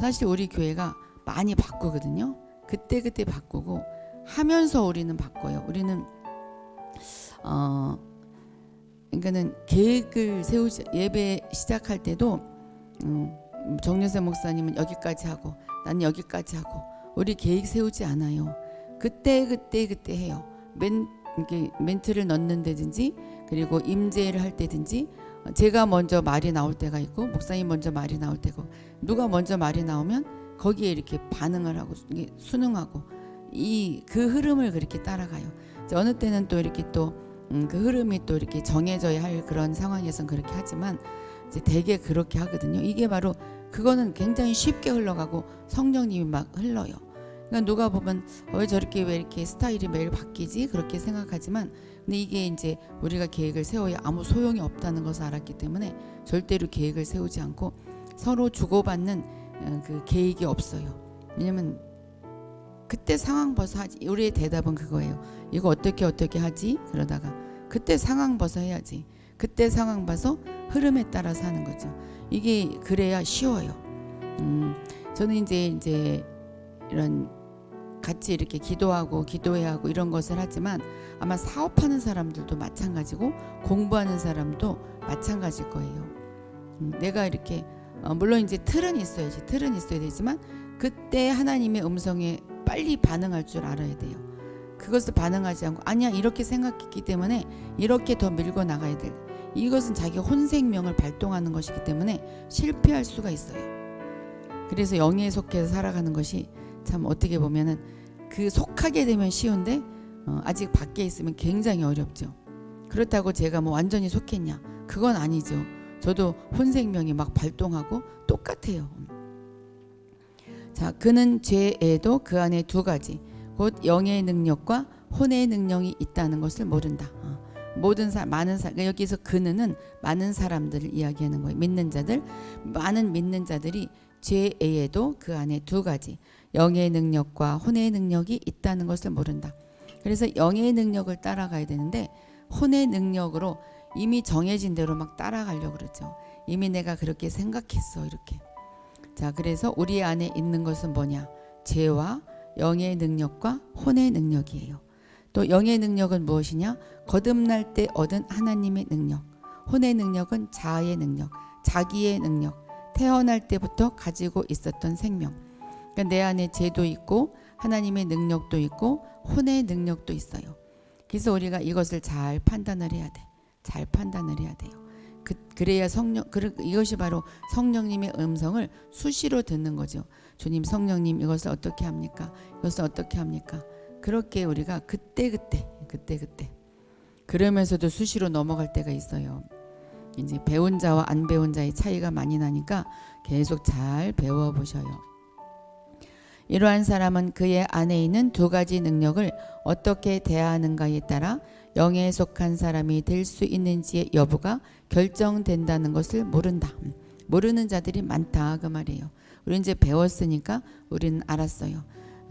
S1: 사실 우리 교회가 많이 바꾸거든요. 그때그때 바꾸고 하면서 우리는 바꿔요. 우리는 그러니까는 계획을 세우지, 예배 시작할 때도 정유세 목사님은 여기까지 하고 나는 여기까지 하고, 우리 계획 세우지 않아요. 그때 해요. 멘트를 넣는다든지, 그리고 임재를 할 때든지, 제가 먼저 말이 나올 때가 있고 목사님 먼저 말이 나올 때고, 누가 먼저 말이 나오면 거기에 이렇게 반응을 하고 순응하고, 그 흐름을 그렇게 따라가요. 어느 때는 또 이렇게 또 그 흐름이 또 이렇게 정해져야 할 그런 상황에선 그렇게 하지만 이제 대개 그렇게 하거든요. 이게 바로 그거는 굉장히 쉽게 흘러가고 성령님이 막 흘러요. 그러니까 누가 보면 왜 이렇게 스타일이 매일 바뀌지? 그렇게 생각하지만, 근데 이게 이제 우리가 계획을 세워야 아무 소용이 없다는 것을 알았기 때문에 절대로 계획을 세우지 않고 서로 주고받는 그 계획이 없어요. 왜냐면 그때 상황 봐서 하지. 우리의 대답은 그거예요. 이거 어떻게 하지? 그러다가 그때 상황 봐서 해야지. 그때 상황 봐서 흐름에 따라서 하는 거죠. 이게 그래야 쉬워요. 저는 이제 이런 같이 이렇게 기도하고 기도해야 하고 이런 것을 하지만, 아마 사업하는 사람들도 마찬가지고 공부하는 사람도 마찬가지일 거예요. 내가 이렇게 물론 이제 틀은 있어야 되지만 그때 하나님의 음성에 빨리 반응할 줄 알아야 돼요. 그것을 반응하지 않고 아니야 이렇게 생각했기 때문에 이렇게 더 밀고 나가야 돼. 이것은 자기 혼생명을 발동하는 것이기 때문에 실패할 수가 있어요. 그래서 영에 속해서 살아가는 것이 참 어떻게 보면은 그 속하게 되면 쉬운데 아직 밖에 있으면 굉장히 어렵죠. 그렇다고 제가 뭐 완전히 속했냐? 그건 아니죠. 저도 혼생명이 막 발동하고 똑같아요. 자, 그는 죄에도 그 안에 두 가지, 곧 영의 능력과 혼의 능력이 있다는 것을 모른다. 많은 사람, 여기서 그는 많은 사람들을 이야기하는 거예요. 믿는 자들, 많은 믿는 자들이 죄에도 그 안에 두 가지, 영의 능력과 혼의 능력이 있다는 것을 모른다. 그래서 영의 능력을 따라가야 되는데 혼의 능력으로 이미 정해진 대로 막 따라가려고 그러죠. 이미 내가 그렇게 생각했어 이렇게. 자, 그래서 우리 안에 있는 것은 뭐냐? 죄와 영의 능력과 혼의 능력이에요. 또 영의 능력은 무엇이냐? 거듭날 때 얻은 하나님의 능력. 혼의 능력은 자아의 능력, 자기의 능력, 태어날 때부터 가지고 있었던 생명. 그러니까 내 안에 죄도 있고 하나님의 능력도 있고 혼의 능력도 있어요. 그래서 우리가 이것을 잘 판단을 해야 돼. 잘 판단을 해야 돼요. 그래야 이것이 바로 성령님의 음성을 수시로 듣는 거죠. 주님, 성령님 이것을 어떻게 합니까? 이것을 어떻게 합니까? 그렇게 우리가 그때 그러면서도 수시로 넘어갈 때가 있어요. 이제 배운 자와 안 배운 자의 차이가 많이 나니까 계속 잘 배워보셔요. 이러한 사람은 그의 안에 있는 두 가지 능력을 어떻게 대하는가에 따라 영에 속한 사람이 될 수 있는지의 여부가 결정된다는 것을 모른다. 모르는 자들이 많다 그 말이에요. 우리 이제 배웠으니까 우리는 알았어요.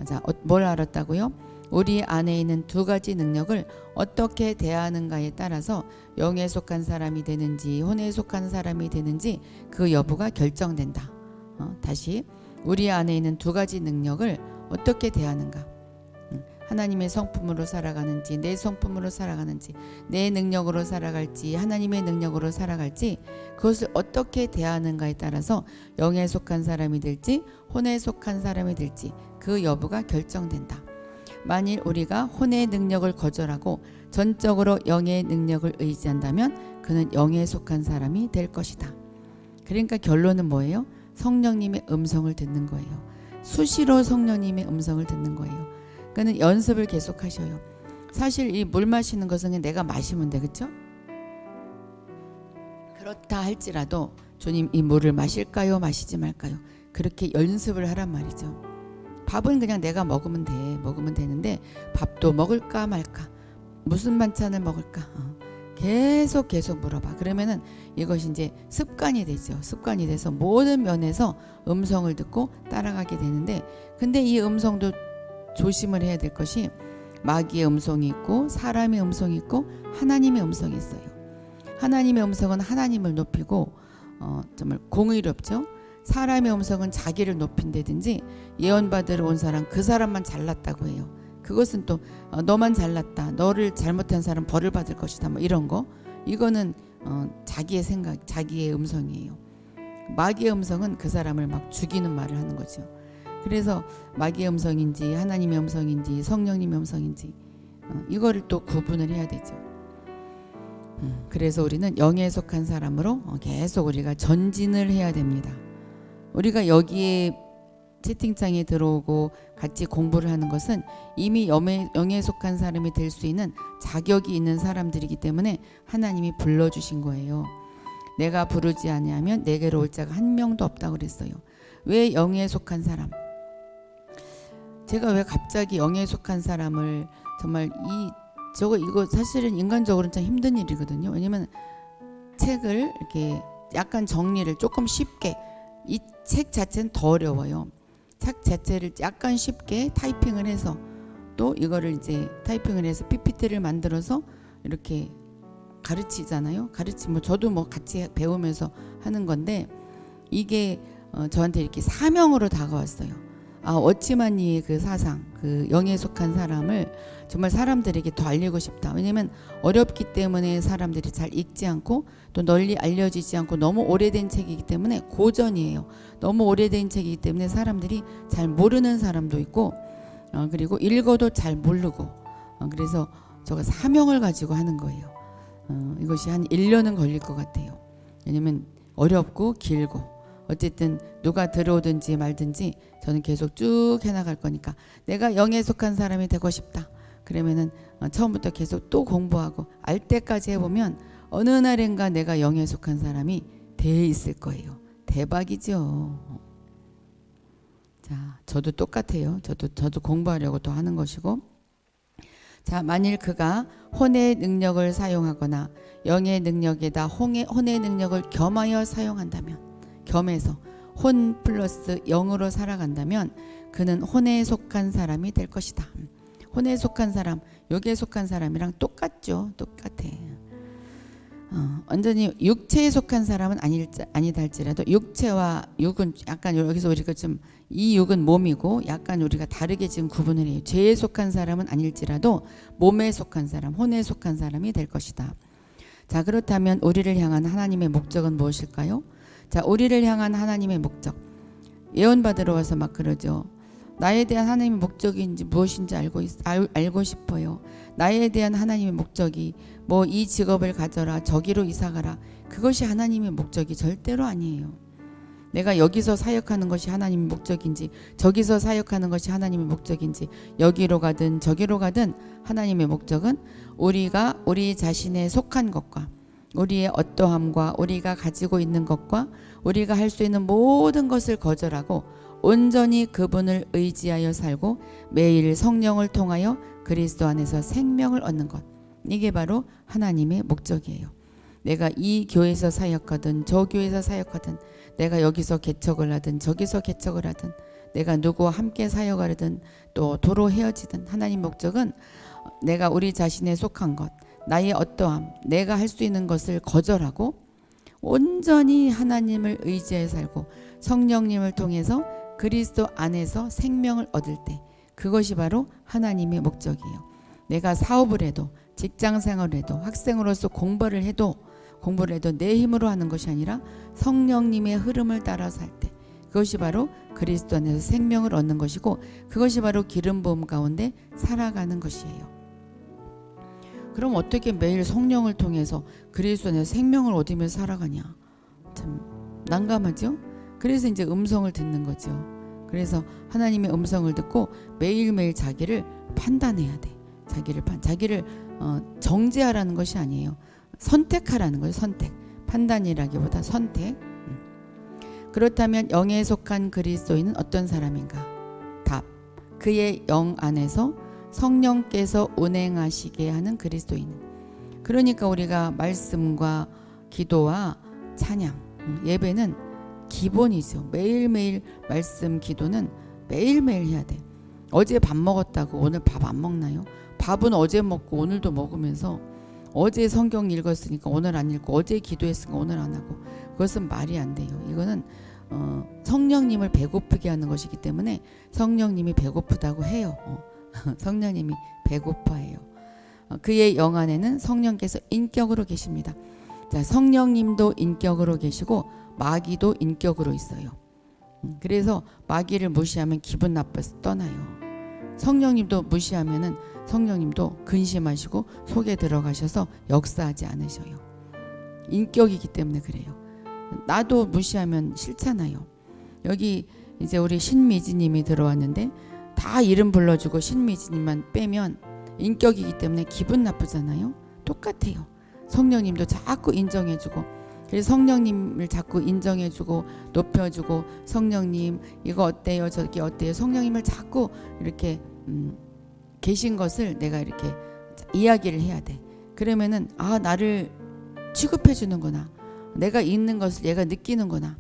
S1: 자, 뭘 알았다고요? 우리 안에 있는 두 가지 능력을 어떻게 대하는가에 따라서 영에 속한 사람이 되는지 혼에 속한 사람이 되는지 그 여부가 결정된다. 다시 우리 안에 있는 두 가지 능력을 어떻게 대하는가. 하나님의 성품으로 살아가는지 내 성품으로 살아가는지 내 능력으로 살아갈지 하나님의 능력으로 살아갈지 그것을 어떻게 대하는가에 따라서 영에 속한 사람이 될지 혼에 속한 사람이 될지 그 여부가 결정된다. 만일 우리가 혼의 능력을 거절하고 전적으로 영의 능력을 의지한다면 그는 영에 속한 사람이 될 것이다. 그러니까 결론은 뭐예요? 성령님의 음성을 듣는 거예요. 수시로 성령님의 음성을 듣는 거예요. 그는 연습을 계속 하셔요. 사실 이 물 마시는 것은 그냥 내가 마시면 돼, 그렇죠? 그렇다 할지라도 주님 이 물을 마실까요, 마시지 말까요? 그렇게 연습을 하란 말이죠. 밥은 그냥 내가 먹으면 되는데 밥도 먹을까 말까, 무슨 반찬을 먹을까, 계속 물어봐. 그러면은 이것이 이제 습관이 되죠. 습관이 돼서 모든 면에서 음성을 듣고 따라가게 되는데, 근데 이 음성도 조심을 해야 될 것이 마귀의 음성이 있고 사람의 음성이 있고 하나님의 음성이 있어요. 하나님의 음성은 하나님을 높이고 정말 공의롭죠. 사람의 음성은 자기를 높인다든지 예언받으러 온 사람 그 사람만 잘났다고 해요. 그것은 또 너만 잘났다, 너를 잘못한 사람 벌을 받을 것이다, 뭐 이런 거. 이거는 자기의 생각, 자기의 음성이에요. 마귀의 음성은 그 사람을 막 죽이는 말을 하는 거죠. 그래서 마귀의 음성인지 하나님의 음성인지 성령님의 음성인지 이거를 또 구분을 해야 되죠. 그래서 우리는 영에 속한 사람으로 계속 우리가 전진을 해야 됩니다. 우리가 여기에 채팅창에 들어오고 같이 공부를 하는 것은 이미 영에 속한 사람이 될 수 있는 자격이 있는 사람들이기 때문에 하나님이 불러주신 거예요. 내가 부르지 아니하면 내게로 올 자가 한 명도 없다고 그랬어요. 왜 영에 속한 사람? 제가 왜 갑자기 영에 속한 사람을 정말 이거 사실은 인간적으로는 참 힘든 일이거든요. 왜냐면 책을 이렇게 약간 정리를 조금 쉽게, 이 책 자체는 더 어려워요. 책 자체를 약간 쉽게 타이핑을 해서 또 이거를 이제 타이핑을 해서 PPT를 만들어서 이렇게 가르치잖아요. 가르치면 저도 뭐 같이 배우면서 하는 건데 이게 저한테 이렇게 사명으로 다가왔어요. 어찌만이 그 사상, 그 영에 속한 사람을 정말 사람들에게 더 알리고 싶다. 왜냐면 어렵기 때문에 사람들이 잘 읽지 않고 또 널리 알려지지 않고 너무 오래된 책이기 때문에 고전이에요. 너무 오래된 책이기 때문에 사람들이 잘 모르는 사람도 있고 그리고 읽어도 잘 모르고 그래서 제가 사명을 가지고 하는 거예요. 이것이 한 1년은 걸릴 것 같아요. 왜냐면 어렵고 길고 어쨌든 누가 들어오든지 말든지 저는 계속 쭉 해나갈 거니까 내가 영에 속한 사람이 되고 싶다. 그러면은 처음부터 계속 또 공부하고 알 때까지 해보면 어느 날인가 내가 영에 속한 사람이 돼 있을 거예요. 대박이죠. 자, 저도 똑같아요. 저도 공부하려고 또 하는 것이고. 자, 만일 그가 혼의 능력을 사용하거나 영의 능력에다 혼의 능력을 겸하여 사용한다면, 겸해서 혼 플러스 영으로 살아간다면 그는 혼에 속한 사람이 될 것이다. 혼에 속한 사람, 육에 속한 사람이랑 똑같죠. 똑같아. 완전히 육체에 속한 사람은 아니다 할지라도 육체와 육은 약간 여기서 우리가 좀 이 육은 몸이고 약간 우리가 다르게 지금 구분을 해요. 죄에 속한 사람은 아닐지라도 몸에 속한 사람, 혼에 속한 사람이 될 것이다. 자, 그렇다면 우리를 향한 하나님의 목적은 무엇일까요? 자, 우리를 향한 하나님의 목적. 예언 받으러 와서 막 그러죠. 나에 대한 하나님의 목적인지 무엇인지 알고 싶어요. 나에 대한 하나님의 목적이 뭐 이 직업을 가져라, 저기로 이사 가라. 그것이 하나님의 목적이 절대로 아니에요. 내가 여기서 사역하는 것이 하나님의 목적인지 저기서 사역하는 것이 하나님의 목적인지 여기로 가든 저기로 가든 하나님의 목적은 우리가 우리 자신에 속한 것과 우리의 어떠함과 우리가 가지고 있는 것과 우리가 할 수 있는 모든 것을 거절하고 온전히 그분을 의지하여 살고 매일 성령을 통하여 그리스도 안에서 생명을 얻는 것. 이게 바로 하나님의 목적이에요. 내가 이 교회에서 사역하든 저 교회에서 사역하든 내가 여기서 개척을 하든 저기서 개척을 하든 내가 누구와 함께 사역하든 또 도로 헤어지든 하나님 목적은 내가 우리 자신에 속한 것, 나의 어떠함, 내가 할 수 있는 것을 거절하고 온전히 하나님을 의지해 살고 성령님을 통해서 그리스도 안에서 생명을 얻을 때 그것이 바로 하나님의 목적이에요. 내가 사업을 해도 직장 생활을 해도 학생으로서 공부를 해도 내 힘으로 하는 것이 아니라 성령님의 흐름을 따라 살 때 그것이 바로 그리스도 안에서 생명을 얻는 것이고 그것이 바로 기름 부음 가운데 살아가는 것이에요. 그럼 어떻게 매일 성령을 통해서 그리스도 안에서 생명을 얻으며 살아가냐? 참 난감하죠? 그래서 이제 음성을 듣는 거죠. 그래서 하나님의 음성을 듣고 매일매일 자기를 판단해야 돼. 자기를 정죄하라는 것이 아니에요. 선택하라는 거예요. 선택. 판단이라기보다 선택. 그렇다면 영에 속한 그리스도인은 어떤 사람인가? 답. 그의 영 안에서 성령께서 운행하시게 하는 그리스도인. 그러니까 우리가 말씀과 기도와 찬양, 예배는 기본이죠. 매일매일 말씀 기도는 매일매일 해야 돼. 어제 밥 먹었다고 오늘 밥 안 먹나요? 밥은 어제 먹고 오늘도 먹으면서 어제 성경 읽었으니까 오늘 안 읽고 어제 기도했으니까 오늘 안 하고 그것은 말이 안 돼요. 이거는 성령님을 배고프게 하는 것이기 때문에 성령님이 배고프다고 해요. 성령님이 배고파해요. 그의 영 안에는 성령께서 인격으로 계십니다. 자, 성령님도 인격으로 계시고 마귀도 인격으로 있어요. 그래서 마귀를 무시하면 기분 나빠서 떠나요. 성령님도 무시하면은 성령님도 근심하시고 속에 들어가셔서 역사하지 않으셔요. 인격이기 때문에 그래요. 나도 무시하면 싫잖아요. 여기 이제 우리 신미지님이 들어왔는데 다 이름 불러주고 신미지님만 빼면 인격이기 때문에 기분 나쁘잖아요. 똑같아요. 성령님도 자꾸 인정해주고 그래서 성령님을 자꾸 인정해주고 높여주고 성령님 이거 어때요 저기 어때요 성령님을 자꾸 이렇게 계신 것을 내가 이렇게 이야기를 해야 돼. 그러면은 아 나를 취급해 주는구나. 내가 있는 것을 얘가 느끼는구나.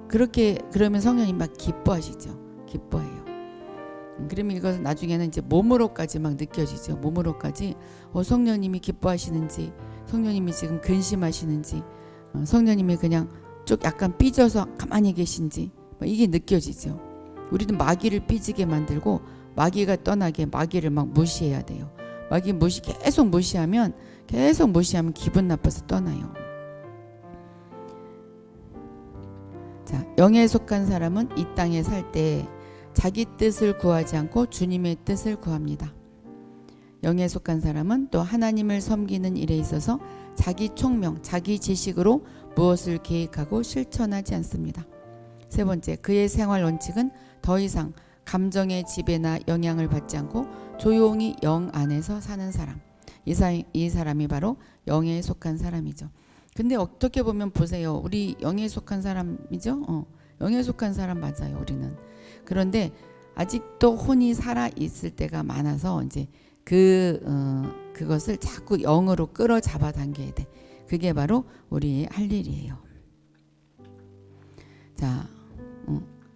S1: 그렇게 그러면 성령님 막 기뻐하시죠. 기뻐해요. 그러면 이것은 나중에는 이제 몸으로까지 막 느껴지죠. 몸으로까지 성령님이 기뻐하시는지 성령님이 지금 근심하시는지 성령님이 그냥 쭉 약간 삐져서 가만히 계신지 이게 느껴지죠. 우리는 마귀를 삐지게 만들고 마귀가 떠나게 마귀를 막 무시해야 돼요. 마귀 계속 무시하면 기분 나빠서 떠나요. 자, 영에 속한 사람은 이 땅에 살 때 자기 뜻을 구하지 않고 주님의 뜻을 구합니다. 영에 속한 사람은 또 하나님을 섬기는 일에 있어서 자기 총명, 자기 지식으로 무엇을 계획하고 실천하지 않습니다. 세 번째, 그의 생활 원칙은 더 이상 감정의 지배나 영향을 받지 않고 조용히 영 안에서 사는 사람. 이 사람이 바로 영에 속한 사람이죠. 근데 어떻게 보면 보세요. 우리 영에 속한 사람이죠? 영에 속한 사람 맞아요. 우리는. 그런데 아직도 혼이 살아 있을 때가 많아서 이제 그것을 자꾸 영으로 끌어잡아 당겨야 돼. 그게 바로 우리의 할 일이에요. 자,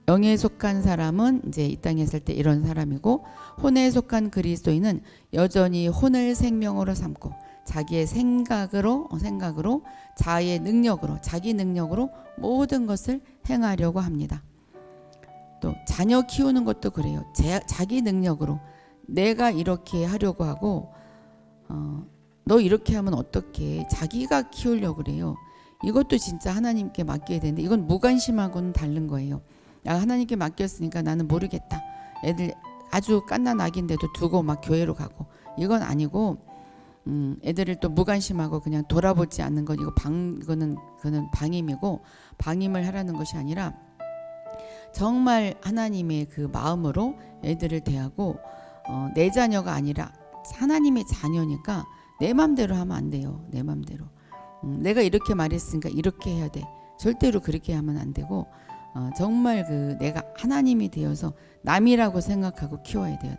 S1: 영에 속한 사람은 이제 이 땅에 있을 때 이런 사람이고 혼에 속한 그리스도인은 여전히 혼을 생명으로 삼고 자기의 생각으로 자기 능력으로 모든 것을 행하려고 합니다. 또 자녀 키우는 것도 그래요. 자기 능력으로 내가 이렇게 하려고 하고 너 이렇게 하면 어떻게 자기가 키우려고 그래요. 이것도 진짜 하나님께 맡겨야 되는데 이건 무관심하고는 다른 거예요. 하나님께 맡겼으니까 나는 모르겠다. 애들 아주 갓난 아기인데도 두고 막 교회로 가고 이건 아니고 애들을 또 무관심하고 그냥 돌아보지 않는 건 그거는 방임이고 방임을 하라는 것이 아니라 정말 하나님의 그 마음으로 애들을 대하고 내 자녀가 아니라 하나님의 자녀니까 내 맘대로 하면 안 돼요. 내 맘대로. 내가 이렇게 말했으니까 이렇게 해야 돼. 절대로 그렇게 하면 안 되고 정말 내가 하나님이 되어서 남이라고 생각하고 키워야 돼요.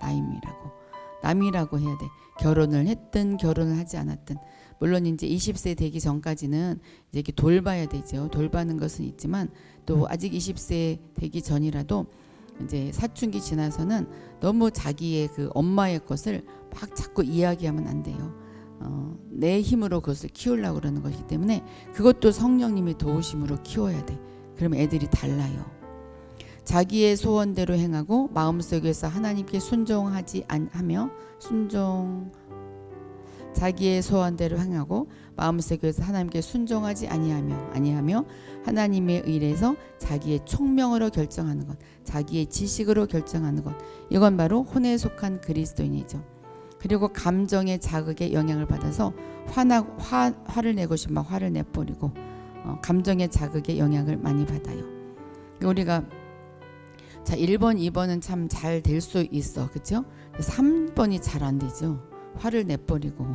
S1: 남이라고 해야 돼. 결혼을 했든 결혼을 하지 않았든 물론 이제 20세 되기 전까지는 이제 이렇게 돌봐야 되죠. 돌바는 것은 있지만 또 아직 20세 되기 전이라도 이제 사춘기 지나서는 너무 자기의 그 엄마의 것을 막 자꾸 이야기하면 안 돼요. 내 힘으로 그것을 키우려고 그러는 것이기 때문에 그것도 성령님의 도우심으로 키워야 돼. 그러면 애들이 달라요. 자기의 소원대로 행하고 마음속에서 하나님께 순종하지 않으며 자기의 소원대로 행하고 마음속에서 하나님께 순종하지 아니하며 하나님의 의에서 자기의 총명으로 결정하는 것, 자기의 지식으로 결정하는 것, 이건 바로 혼에 속한 그리스도인이죠. 그리고 감정의 자극에 영향을 받아서 화를 내고 싶으면 화를 내버리고 감정의 자극에 영향을 많이 받아요. 우리가 자 1번, 2번은 참 잘 될 수 있어, 그렇죠? 3번이 잘 안 되죠. 화를 내버리고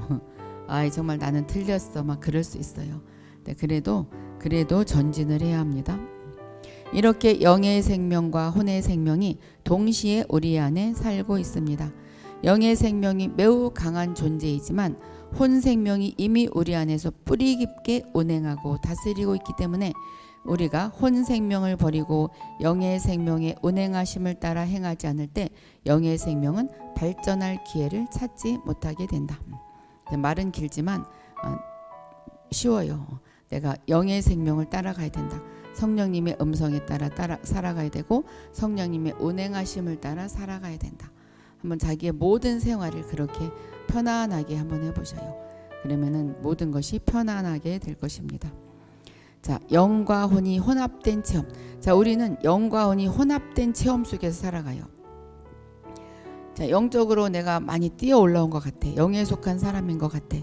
S1: 아 정말 나는 틀렸어 막 그럴 수 있어요. 네, 그래도 전진을 해야 합니다. 이렇게 영의 생명과 혼의 생명이 동시에 우리 안에 살고 있습니다. 영의 생명이 매우 강한 존재이지만 혼 생명이 이미 우리 안에서 뿌리 깊게 운행하고 다스리고 있기 때문에 우리가 혼 생명을 버리고 영의 생명의 운행하심을 따라 행하지 않을 때 영의 생명은 발전할 기회를 찾지 못하게 된다. 말은 길지만 쉬워요. 내가 영의 생명을 따라가야 된다. 성령님의 음성에 따라 살아가야 되고 성령님의 운행하심을 따라 살아가야 된다. 한번 자기의 모든 생활을 그렇게 편안하게 한번 해보셔요. 그러면은 모든 것이 편안하게 될 것입니다. 자, 영과 혼이 혼합된 체험. 자, 우리는 영과 혼이 혼합된 체험 속에서 살아가요. 자, 영적으로 내가 많이 뛰어 올라온 것 같아. 영에 속한 사람인 것 같아.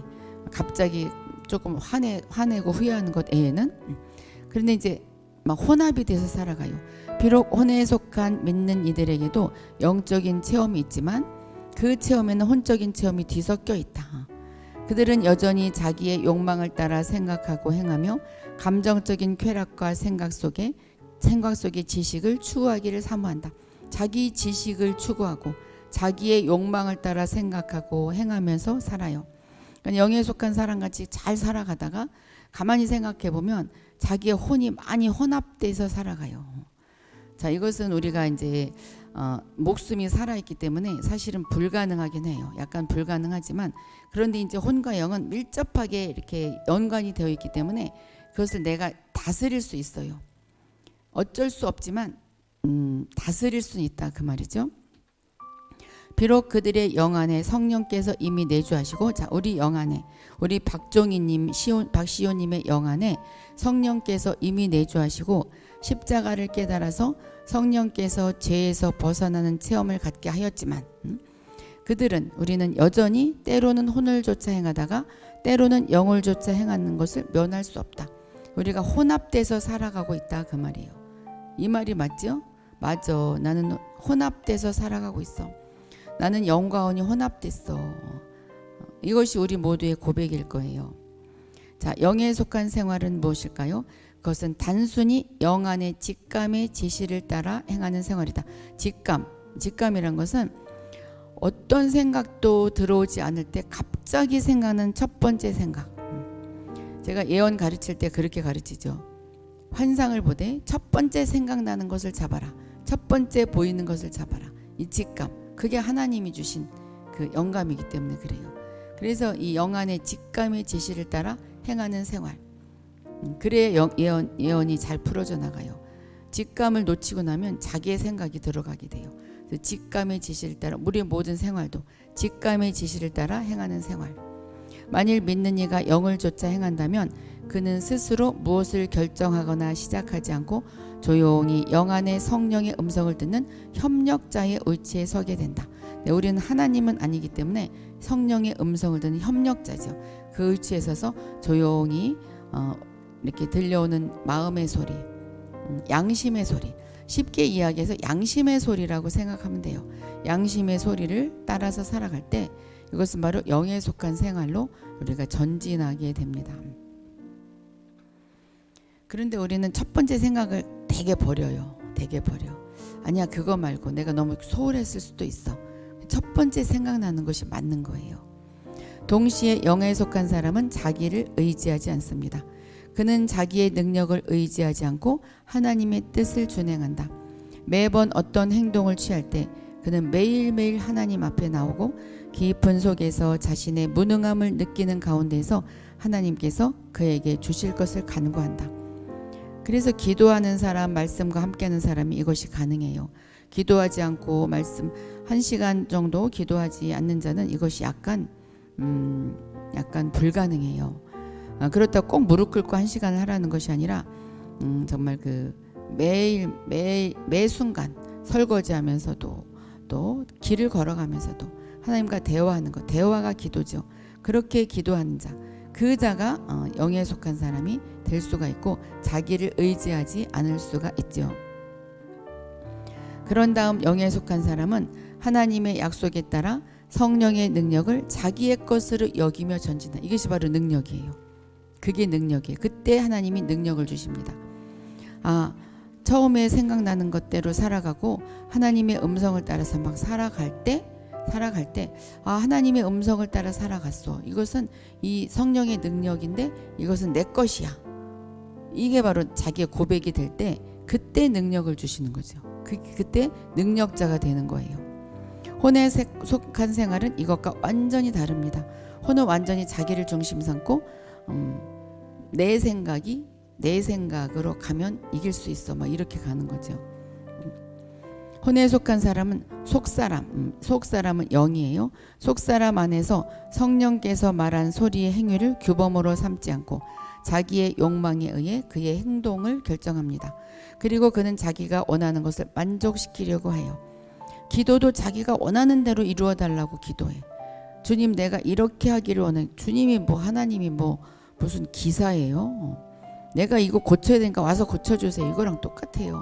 S1: 갑자기 조금 화내고 후회하는 것 애에는. 그런데 이제 막 혼합이 돼서 살아가요. 비록 혼에 속한 믿는 이들에게도 영적인 체험이 있지만 그 체험에는 혼적인 체험이 뒤섞여 있다. 그들은 여전히 자기의 욕망을 따라 생각하고 행하며 감정적인 쾌락과 생각 속에 지식을 추구하기를 사모한다. 자기 지식을 추구하고 자기의 욕망을 따라 생각하고 행하면서 살아요. 그러니까 영에 속한 사람같이 잘 살아가다가 가만히 생각해 보면 자기의 혼이 많이 혼합돼서 살아가요. 자, 이것은 우리가 이제 목숨이 살아있기 때문에 사실은 불가능하긴 해요. 약간 불가능하지만 그런데 이제 혼과 영은 밀접하게 이렇게 연관이 되어 있기 때문에 그것을 내가 다스릴 수 있어요. 어쩔 수 없지만 다스릴 수는 있다 그 말이죠. 비록 그들의 영 안에 성령께서 이미 내주하시고, 자, 우리 영 안에, 우리 박종희님, 박시호님의 영 안에 성령께서 이미 내주하시고 십자가를 깨달아서 성령께서 죄에서 벗어나는 체험을 갖게 하였지만 우리는 여전히 때로는 혼을 쫓아 행하다가 때로는 영을 쫓아 행하는 것을 면할 수 없다. 우리가 혼합돼서 살아가고 있다 그 말이에요. 이 말이 맞죠? 맞아. 나는 혼합돼서 살아가고 있어. 나는 영과 혼이 혼합됐어. 이것이 우리 모두의 고백일 거예요. 자, 영에 속한 생활은 무엇일까요? 그것은 단순히 영 안의 직감의 지시를 따라 행하는 생활이다. 직감이란 것은 어떤 생각도 들어오지 않을 때 갑자기 생각나는 첫 번째 생각. 제가 예언 가르칠 때 그렇게 가르치죠. 환상을 보되 첫 번째 생각나는 것을 잡아라. 첫 번째 보이는 것을 잡아라. 이 직감. 그게 하나님이 주신 그 영감이기 때문에 그래요. 그래서 이 영 안의 직감의 지시를 따라 행하는 생활. 그래야 예언이 잘 풀어져 나가요. 직감을 놓치고 나면 자기의 생각이 들어가게 돼요. 그래서 직감의 지시를 따라 우리의 모든 생활도 직감의 지시를 따라 행하는 생활. 만일 믿는 이가 영을 쫓아 행한다면 그는 스스로 무엇을 결정하거나 시작하지 않고 조용히 영 안의 성령의 음성을 듣는 협력자의 위치에 서게 된다. 네, 우리는 하나님은 아니기 때문에 성령의 음성을 듣는 협력자죠. 그 위치에 서서 조용히 이렇게 들려오는 마음의 소리, 양심의 소리, 쉽게 이야기해서 양심의 소리라고 생각하면 돼요. 양심의 소리를 따라서 살아갈 때 이것은 바로 영에 속한 생활로 우리가 전진하게 됩니다. 그런데 우리는 첫 번째 생각을 되게 버려요. 아니야, 그거 말고 내가 너무 소홀했을 수도 있어. 첫 번째 생각나는 것이 맞는 거예요. 동시에 영에 속한 사람은 자기를 의지하지 않습니다. 그는 자기의 능력을 의지하지 않고 하나님의 뜻을 준행한다. 매번 어떤 행동을 취할 때 그는 매일매일 하나님 앞에 나오고 깊은 속에서 자신의 무능함을 느끼는 가운데서 하나님께서 그에게 주실 것을 간구한다. 그래서 기도하는 사람, 말씀과 함께하는 사람이 이것이 가능해요. 기도하지 않고 말씀 1시간 정도 기도하지 않는 자는 이것이 약간 불가능해요. 그렇다고 꼭 무릎 꿇고 1시간을 하라는 것이 아니라 정말 그 매일 매 순간 설거지하면서도 또 길을 걸어가면서도 하나님과 대화하는 것, 대화가 기도죠. 그렇게 기도하는 자, 그 자가 영에 속한 사람이 될 수가 있고 자기를 의지하지 않을 수가 있죠. 그런 다음 영에 속한 사람은 하나님의 약속에 따라 성령의 능력을 자기의 것으로 여기며 전진다. 이것이 바로 능력이에요. 그게 능력이에요. 그때 하나님이 능력을 주십니다. 처음에 생각나는 것대로 살아가고 하나님의 음성을 따라서 막 살아갈 때 하나님의 음성을 따라 살아갔어. 이것은 이 성령의 능력인데 이것은 내 것이야. 이게 바로 자기의 고백이 될 때 그때 능력을 주시는 거죠. 그때 능력자가 되는 거예요. 혼에 속한 생활은 이것과 완전히 다릅니다. 혼은 완전히 자기를 중심 삼고 내 생각으로 가면 이길 수 있어. 막 이렇게 가는 거죠. 혼에 속한 사람은 속사람은 영이에요. 속사람 안에서 성령께서 말한 소리의 행위를 규범으로 삼지 않고 자기의 욕망에 의해 그의 행동을 결정합니다. 그리고 그는 자기가 원하는 것을 만족시키려고 해요. 기도도 자기가 원하는 대로 이루어 달라고 기도해. 주님, 내가 이렇게 하기를 원해. 주님이 하나님이 무슨 기사예요? 내가 이거 고쳐야 되니까 와서 고쳐주세요. 이거랑 똑같아요.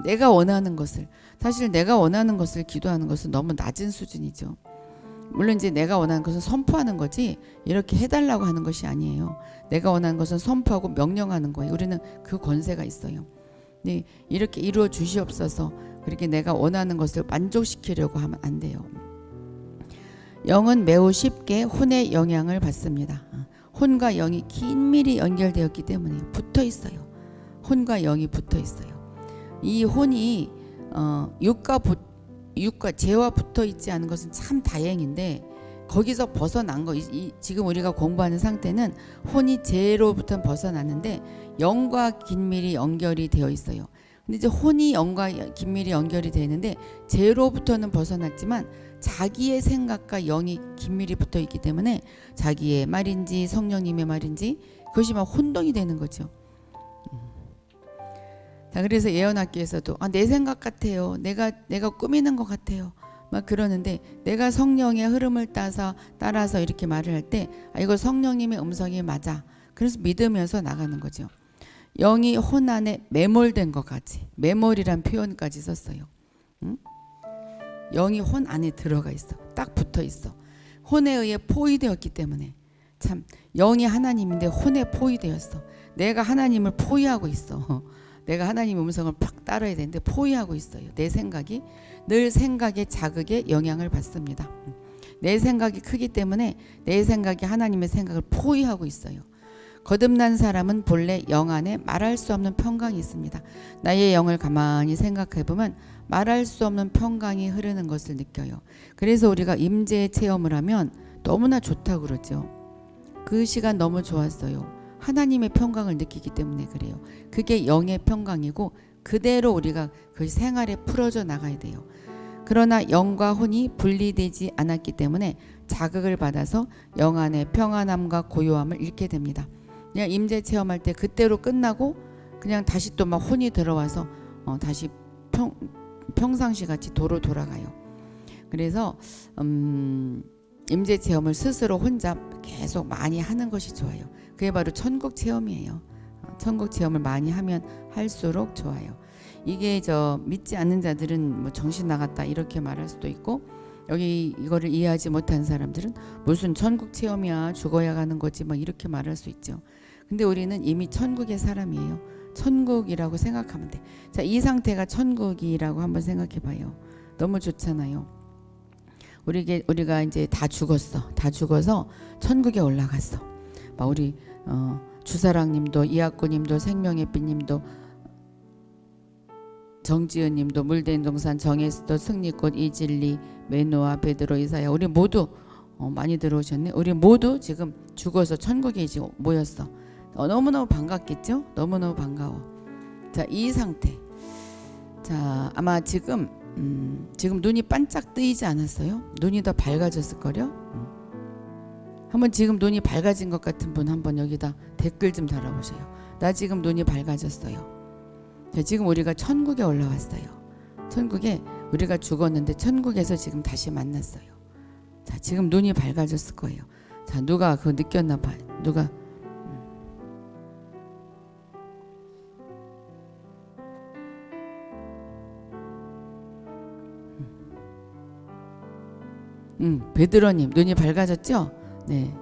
S1: 내가 원하는 것을, 사실 내가 원하는 것을 기도하는 것은 너무 낮은 수준이죠. 물론 이제 내가 원하는 것은 선포하는 거지 이렇게 해달라고 하는 것이 아니에요. 내가 원하는 것은 선포하고 명령하는 거예요. 우리는 그 권세가 있어요. 네, 이렇게 이루어 주시옵소서. 그렇게 내가 원하는 것을 만족시키려고 하면 안 돼요. 영은 매우 쉽게 혼의 영향을 받습니다. 혼과 영이 긴밀히 연결되었기 때문에 붙어 있어요. 혼과 영이 붙어 있어요. 이 혼이 육과 죄와 붙어 있지 않은 것은 참 다행인데 거기서 벗어난 거, 지금 우리가 공부하는 상태는 혼이 죄로부터 벗어났는데 영과 긴밀히 연결이 되어 있어요. 근데 이제 혼이 영과 긴밀히 연결이 되는데 죄로부터는 벗어났지만 자기의 생각과 영이 긴밀히 붙어 있기 때문에 자기의 말인지 성령님의 말인지 그것이 막 혼동이 되는 거죠. 그래서 예언학교에서도 내 생각 같아요. 내가 꾸미는 것 같아요. 막 그러는데 내가 성령의 흐름을 따라서 이렇게 말을 할 때 이거 성령님의 음성이 맞아. 그래서 믿으면서 나가는 거죠. 영이 혼 안에 매몰된 것까지, 매몰이란 표현까지 썼어요. 영이 혼 안에 들어가 있어. 딱 붙어 있어. 혼에 의해 포위되었기 때문에 참 영이 하나님인데 혼에 포위되었어. 내가 하나님을 포위하고 있어. 내가 하나님의 음성을 팍 따라야 되는데 포위하고 있어요. 내 생각이 늘 생각의 자극에 영향을 받습니다. 내 생각이 크기 때문에 내 생각이 하나님의 생각을 포위하고 있어요. 거듭난 사람은 본래 영 안에 말할 수 없는 평강이 있습니다. 나의 영을 가만히 생각해 보면 말할 수 없는 평강이 흐르는 것을 느껴요. 그래서 우리가 임재 체험을 하면 너무나 좋다고 그러죠. 그 시간 너무 좋았어요. 하나님의 평강을 느끼기 때문에 그래요. 그게 영의 평강이고 그대로 우리가 그 생활에 풀어져 나가야 돼요. 그러나 영과 혼이 분리되지 않았기 때문에 자극을 받아서 영 안의 평안함과 고요함을 잃게 됩니다. 그냥 임재 체험할 때 그때로 끝나고 그냥 다시 또 막 혼이 들어와서 다시 평상시 같이 도로 돌아가요. 그래서 임재 체험을 스스로 혼자 계속 많이 하는 것이 좋아요. 그게 바로 천국 체험이에요. 천국 체험을 많이 하면 할수록 좋아요. 이게 믿지 않는 자들은 정신 나갔다 이렇게 말할 수도 있고 여기 이거를 이해하지 못한 사람들은 무슨 천국 체험이야 죽어야 가는 거지 막 이렇게 말할 수 있죠. 근데 우리는 이미 천국의 사람이에요. 천국이라고 생각하면 돼. 자, 이 상태가 천국이라고 한번 생각해 봐요. 너무 좋잖아요. 우리가 이제 다 죽었어. 다 죽어서 천국에 올라갔어. 막 우리 주사랑님도, 이학구님도, 생명의빛님도, 정지은님도, 물된 동산, 정에스도, 승리꽃, 이진리, 메노아, 베드로, 이사야, 우리 모두 많이 들어오셨네. 우리 모두 지금 죽어서 천국에 이제 모였어. 너무너무 반갑겠죠? 너무너무 반가워. 자, 이 상태. 자, 아마 지금 눈이 반짝 뜨이지 않았어요? 눈이 더 밝아졌을 거요. 한번 지금 눈이 밝아진 것 같은 분 한번 여기다 댓글 좀 달아보세요. 나 지금 눈이 밝아졌어요. 자, 지금 우리가 천국에 올라왔어요. 천국에 우리가 죽었는데 천국에서 지금 다시 만났어요. 자, 지금 눈이 밝아졌을 거예요. 자, 누가 그거 느꼈나 봐요. 누가 베드로님 눈이 밝아졌죠? 네,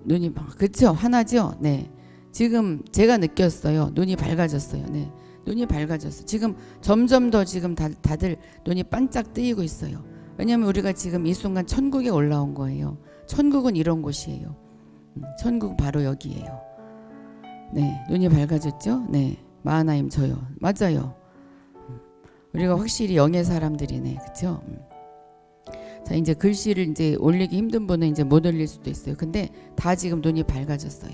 S1: 눈이 그렇죠? 하나죠? 네, 지금 제가 느꼈어요. 눈이 밝아졌어요. 네, 눈이 밝아졌어. 지금 점점 더 지금 다들 눈이 반짝 뜨이고 있어요. 왜냐하면 우리가 지금 이 순간 천국에 올라온 거예요. 천국은 이런 곳이에요. 천국 바로 여기예요. 네, 눈이 밝아졌죠? 네, 마하나임 저요. 맞아요. 우리가 확실히 영의 사람들이네, 그렇죠? 자, 이제 글씨를 이제 올리기 힘든 분은 이제 못 올릴 수도 있어요. 근데 다 지금 눈이 밝아졌어요.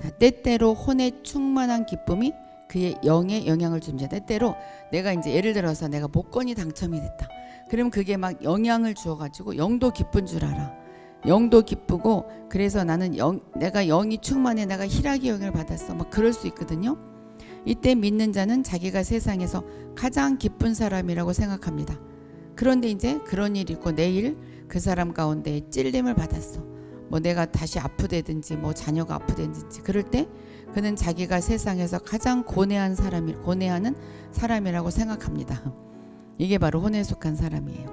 S1: 자, 때때로 혼의 충만한 기쁨이 그의 영에 영향을 줍니다. 때때로 내가 이제 예를 들어서 내가 복권이 당첨이 됐다. 그럼 그게 막 영향을 주어가지고 영도 기쁜 줄 알아. 영도 기쁘고 그래서 나는 내가 영이 충만해, 내가 희락의 영을 받았어. 막 그럴 수 있거든요. 이때 믿는 자는 자기가 세상에서 가장 기쁜 사람이라고 생각합니다. 그런데 이제 그런 일이 있고 내일 그 사람 가운데 찔림을 받았어. 뭐 내가 다시 아프다든지 뭐 자녀가 아프다든지 그럴 때 그는 자기가 세상에서 가장 고뇌하는 사람이라고 생각합니다. 이게 바로 혼에 속한 사람이에요.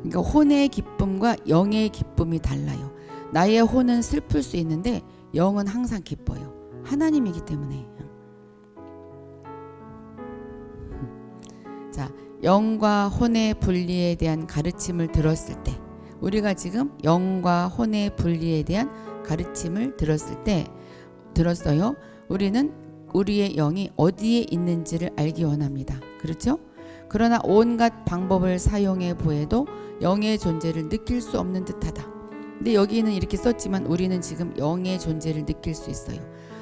S1: 그러니까 혼의 기쁨과 영의 기쁨이 달라요. 나의 혼은 슬플 수 있는데 영은 항상 기뻐요. 하나님이기 때문에. 자, 영과 혼의 분리에 대한 가르침을 들었을 때, 우리가 지금 영과 혼의 분리에 대한 가르침을 들었어요. 우리는 우리의 영이 어디에 있는지를 알기 원합니다. 그렇죠? 그러나 온갖 방법을 사용해 보아도 영의 존재를 느낄 수 없는 듯하다. 근데 여기는 이렇게 썼지만 우리는 지금 영의 존재를 느낄 수 있어요.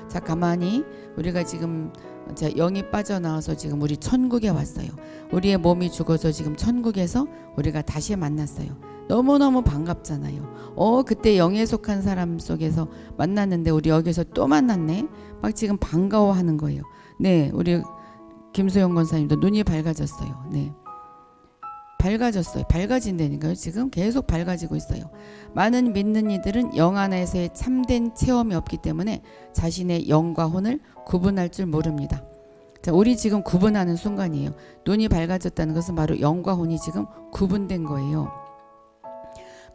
S1: 자, 가만히 우리가 지금 영이 빠져나와서 지금 우리 천국에 왔어요. 우리의 몸이 죽어서 지금 천국에서 우리가 다시 만났어요. 너무너무 반갑잖아요. 그때 영에 속한 사람 속에서 만났는데 우리 여기서 또 만났네. 막 지금 반가워하는 거예요. 네, 우리 김소영 권사님도 눈이 밝아졌어요. 네, 밝아졌어요. 밝아진다니까요. 지금 계속 밝아지고 있어요. 많은 믿는 이들은 영 안에서의 참된 체험이 없기 때문에 자신의 영과 혼을 구분할 줄 모릅니다. 자, 우리 지금 구분하는 순간이에요. 눈이 밝아졌다는 것은 바로 영과 혼이 지금 구분된 거예요.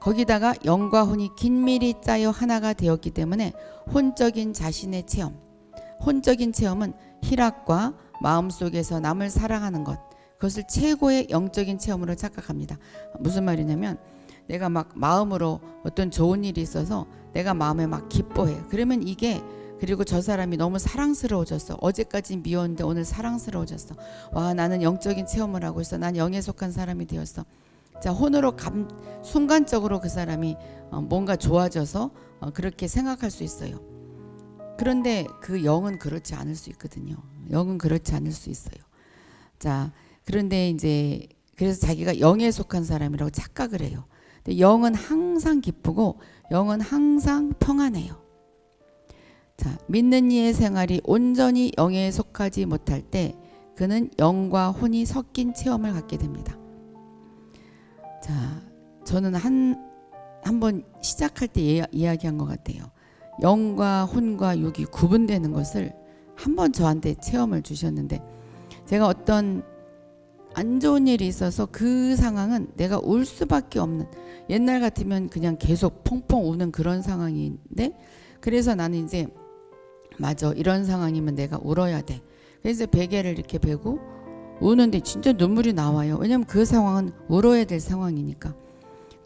S1: 거기다가 영과 혼이 긴밀히 짜여 하나가 되었기 때문에 혼적인 자신의 체험, 혼적인 체험은 희락과 마음속에서 남을 사랑하는 것, 그것을 최고의 영적인 체험으로 착각합니다. 무슨 말이냐면 내가 막 마음으로 어떤 좋은 일이 있어서 내가 마음에 막 기뻐해. 그러면 이게, 그리고 저 사람이 너무 사랑스러워졌어. 어제까지 미웠는데 오늘 사랑스러워졌어. 와, 나는 영적인 체험을 하고 있어. 난 영에 속한 사람이 되었어. 자, 혼으로 순간적으로 그 사람이 뭔가 좋아져서 그렇게 생각할 수 있어요. 그런데 그 영은 그렇지 않을 수 있거든요. 영은 그렇지 않을 수 있어요. 자, 그런데 이제 그래서 자기가 영에 속한 사람이라고 착각을 해요. 근데 영은 항상 기쁘고 영은 항상 평안해요. 자, 믿는 이의 생활이 온전히 영에 속하지 못할 때 그는 영과 혼이 섞인 체험을 갖게 됩니다. 자, 저는 한번 시작할 때 이야기한 것 같아요. 영과 혼과 육이 구분되는 것을 한번 저한테 체험을 주셨는데, 제가 어떤 안 좋은 일이 있어서 그 상황은 내가 울 수밖에 없는, 옛날 같으면 그냥 계속 펑펑 우는 그런 상황인데, 그래서 나는 이제 맞아, 이런 상황이면 내가 울어야 돼. 그래서 베개를 이렇게 베고 우는데 진짜 눈물이 나와요. 왜냐면 그 상황은 울어야 될 상황이니까.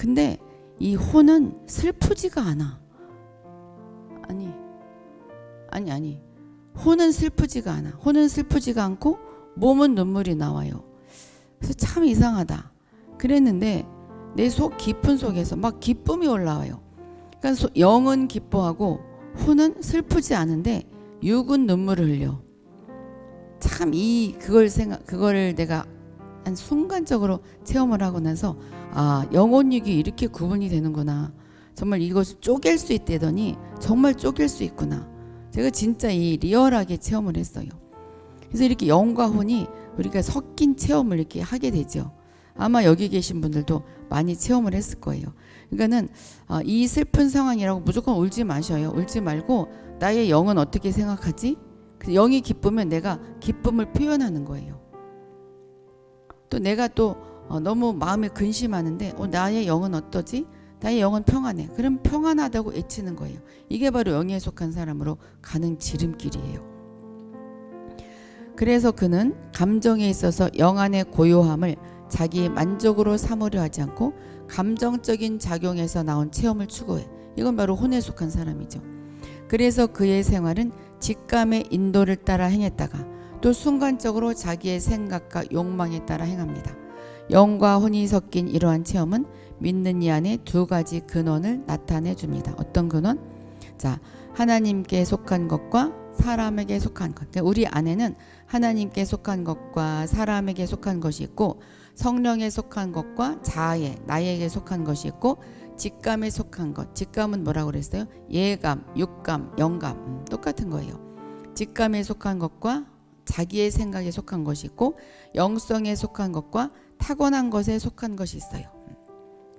S1: 근데 이 혼은 슬프지가 않아. 아니. 혼은 슬프지가 않아. 혼은 슬프지가 않고 몸은 눈물이 나와요. 그래서 참 이상하다. 그랬는데 내 속 깊은 속에서 막 기쁨이 올라와요. 그러니까 영은 기뻐하고 혼은 슬프지 않은데 육은 눈물을 흘려. 참 그걸 내가 한 순간적으로 체험을 하고 나서 영혼육이 이렇게 구분이 되는구나. 정말 이것을 쪼갤 수 있다더니 정말 쪼갤 수 있구나. 제가 진짜 이 리얼하게 체험을 했어요. 그래서 이렇게 영과 혼이 우리가 섞인 체험을 이렇게 하게 되죠. 아마 여기 계신 분들도 많이 체험을 했을 거예요. 그러니까는 이 슬픈 상황이라고 무조건 울지 마셔요. 울지 말고 나의 영은 어떻게 생각하지? 영이 기쁘면 내가 기쁨을 표현하는 거예요. 또 내가 또 너무 마음에 근심하는데 나의 영은 어떠지? 나의 영은 평안해. 그럼 평안하다고 외치는 거예요. 이게 바로 영에 속한 사람으로 가는 지름길이에요. 그래서 그는 감정에 있어서 영 안의 고요함을 자기 만족으로 삼으려 하지 않고 감정적인 작용에서 나온 체험을 추구해. 이건 바로 혼에 속한 사람이죠. 그래서 그의 생활은 직감의 인도를 따라 행했다가 또 순간적으로 자기의 생각과 욕망에 따라 행합니다. 영과 혼이 섞인 이러한 체험은 믿는 이 안에 두 가지 근원을 나타내 줍니다. 어떤 근원? 자, 하나님께 속한 것과 사람에게 속한 것. 그러니까 우리 안에는 하나님께 속한 것과 사람에게 속한 것이 있고 성령에 속한 것과 자아에 나에게 속한 것이 있고 직감에 속한 것. 직감은 뭐라고 그랬어요? 예감, 육감, 영감. 똑같은 거예요. 직감에 속한 것과 자기의 생각에 속한 것이 있고 영성에 속한 것과 타고난 것에 속한 것이 있어요.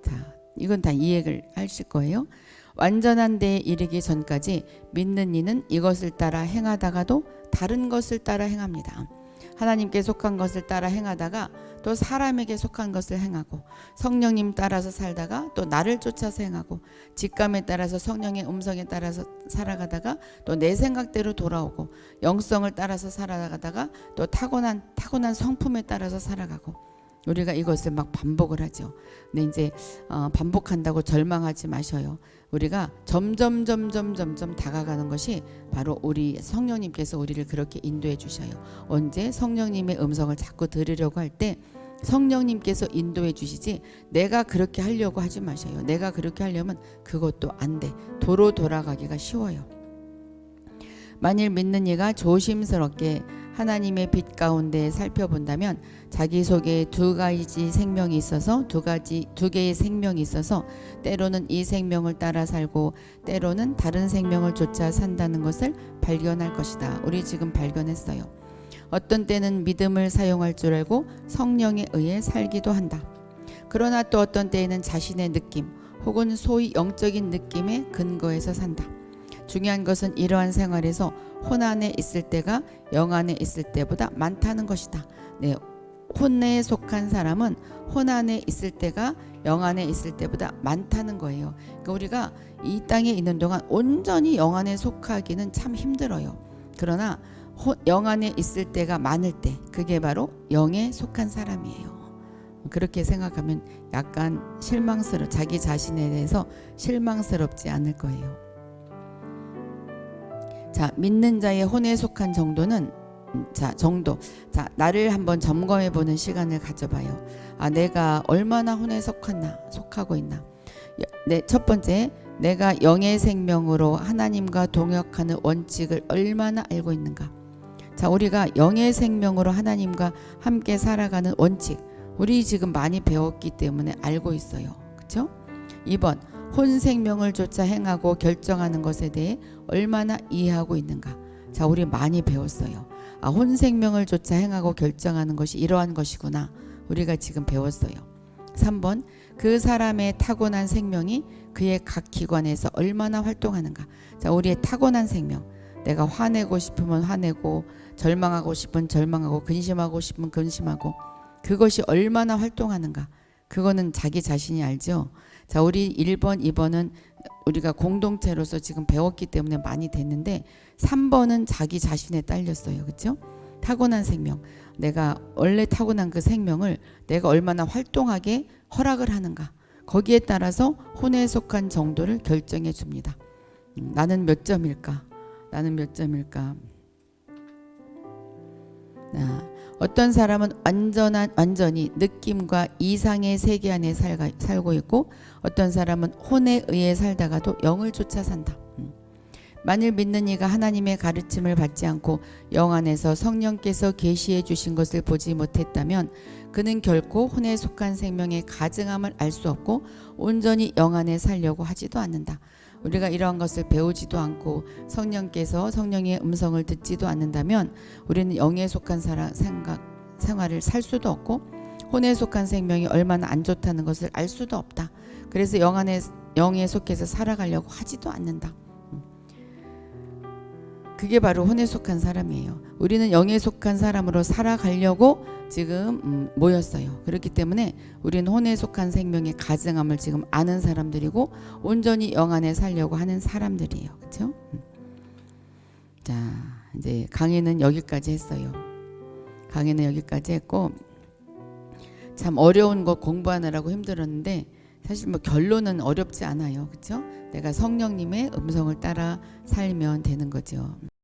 S1: 자, 이건 다 이해를 하실 거예요. 완전한 데에 이르기 전까지 믿는 이는 이것을 따라 행하다가도 다른 것을 따라 행합니다. 하나님께 속한 것을 따라 행하다가 또 사람에게 속한 것을 행하고 성령님 따라서 살다가 또 나를 쫓아서 행하고 직감에 따라서 성령의 음성에 따라서 살아가다가 또 내 생각대로 돌아오고 영성을 따라서 살아가다가 또 타고난 성품에 따라서 살아가고 우리가 이것을 막 반복을 하죠. 근데 이제 반복한다고 절망하지 마셔요. 우리가 점점 다가가는 것이 바로 우리 성령님께서 우리를 그렇게 인도해 주셔요. 언제 성령님의 음성을 자꾸 들으려고 할 때 성령님께서 인도해 주시지 내가 그렇게 하려고 하지 마셔요. 내가 그렇게 하려면 그것도 안 돼. 도로 돌아가기가 쉬워요. 만일 믿는 이가 조심스럽게 하나님의 빛 가운데 살펴본다면 자기 속에 두 개의 생명이 있어서 때로는 이 생명을 따라 살고 때로는 다른 생명을 쫓아 산다는 것을 발견할 것이다. 우리 지금 발견했어요. 어떤 때는 믿음을 사용할 줄 알고 성령에 의해 살기도 한다. 그러나 또 어떤 때에는 자신의 느낌 혹은 소위 영적인 느낌에 근거해서 산다. 중요한 것은 이러한 생활에서 혼 안에 있을 때가 영 안에 있을 때보다 많다는 것이다. 네, 혼에 속한 사람은 혼 안에 있을 때가 영 안에 있을 때보다 많다는 거예요. 그러니까 우리가 이 땅에 있는 동안 온전히 영 안에 속하기는 참 힘들어요. 그러나 영 안에 있을 때가 많을 때 그게 바로 영에 속한 사람이에요. 그렇게 생각하면 약간 자기 자신에 대해서 실망스럽지 않을 거예요. 자, 믿는 자의 혼에 속한 정도는 나를 한번 점검해 보는 시간을 가져봐요. 내가 얼마나 혼에 속하고 있나. 첫 번째, 내가 영의 생명으로 하나님과 동역하는 원칙을 얼마나 알고 있는가. 자, 우리가 영의 생명으로 하나님과 함께 살아가는 원칙, 우리 지금 많이 배웠기 때문에 알고 있어요. 그렇죠? 2번, 혼 생명을 쫓아 행하고 결정하는 것에 대해 얼마나 이해하고 있는가. 자, 우리 많이 배웠어요. 혼 생명을 쫓아 행하고 결정하는 것이 이러한 것이구나. 우리가 지금 배웠어요. 3번, 그 사람의 타고난 생명이 그의 각 기관에서 얼마나 활동하는가. 자, 우리의 타고난 생명, 내가 화내고 싶으면 화내고 절망하고 싶으면 절망하고 근심하고 싶으면 근심하고 그것이 얼마나 활동하는가. 그거는 자기 자신이 알죠. 자, 우리 1번, 2번은 우리가 공동체로서 지금 배웠기 때문에 많이 됐는데 3번은 자기 자신에 딸렸어요. 그렇죠? 타고난 생명. 내가 원래 타고난 그 생명을 내가 얼마나 활동하게 허락을 하는가. 거기에 따라서 혼에 속한 정도를 결정해 줍니다. 나는 몇 점일까? 나는 몇 점일까? 어떤 사람은 완전히 느낌과 이상의 세계 안에 살고 있고, 어떤 사람은 혼에 의해 살다가도 영을 쫓아 산다. 만일 믿는 이가 하나님의 가르침을 받지 않고 영 안에서 성령께서 계시해 주신 것을 보지 못했다면 그는 결코 혼에 속한 생명의 가증함을 알 수 없고 온전히 영 안에 살려고 하지도 않는다. 우리가 이러한 것을 배우지도 않고 성령의 음성을 듣지도 않는다면 우리는 영에 속한 생활을 살 수도 없고 혼에 속한 생명이 얼마나 안 좋다는 것을 알 수도 없다. 그래서 영에 속해서 살아가려고 하지도 않는다. 그게 바로 혼에 속한 사람이에요. 우리는 영에 속한 사람으로 살아가려고 지금 모였어요. 그렇기 때문에 우리는 혼에 속한 생명의 가증함을 지금 아는 사람들이고 온전히 영 안에 살려고 하는 사람들이에요. 그렇죠? 자, 이제 강의는 여기까지 했어요. 강의는 여기까지 했고, 참 어려운 거 공부하느라고 힘들었는데 사실 뭐 결론은 어렵지 않아요. 그렇죠? 내가 성령님의 음성을 따라 살면 되는 거죠.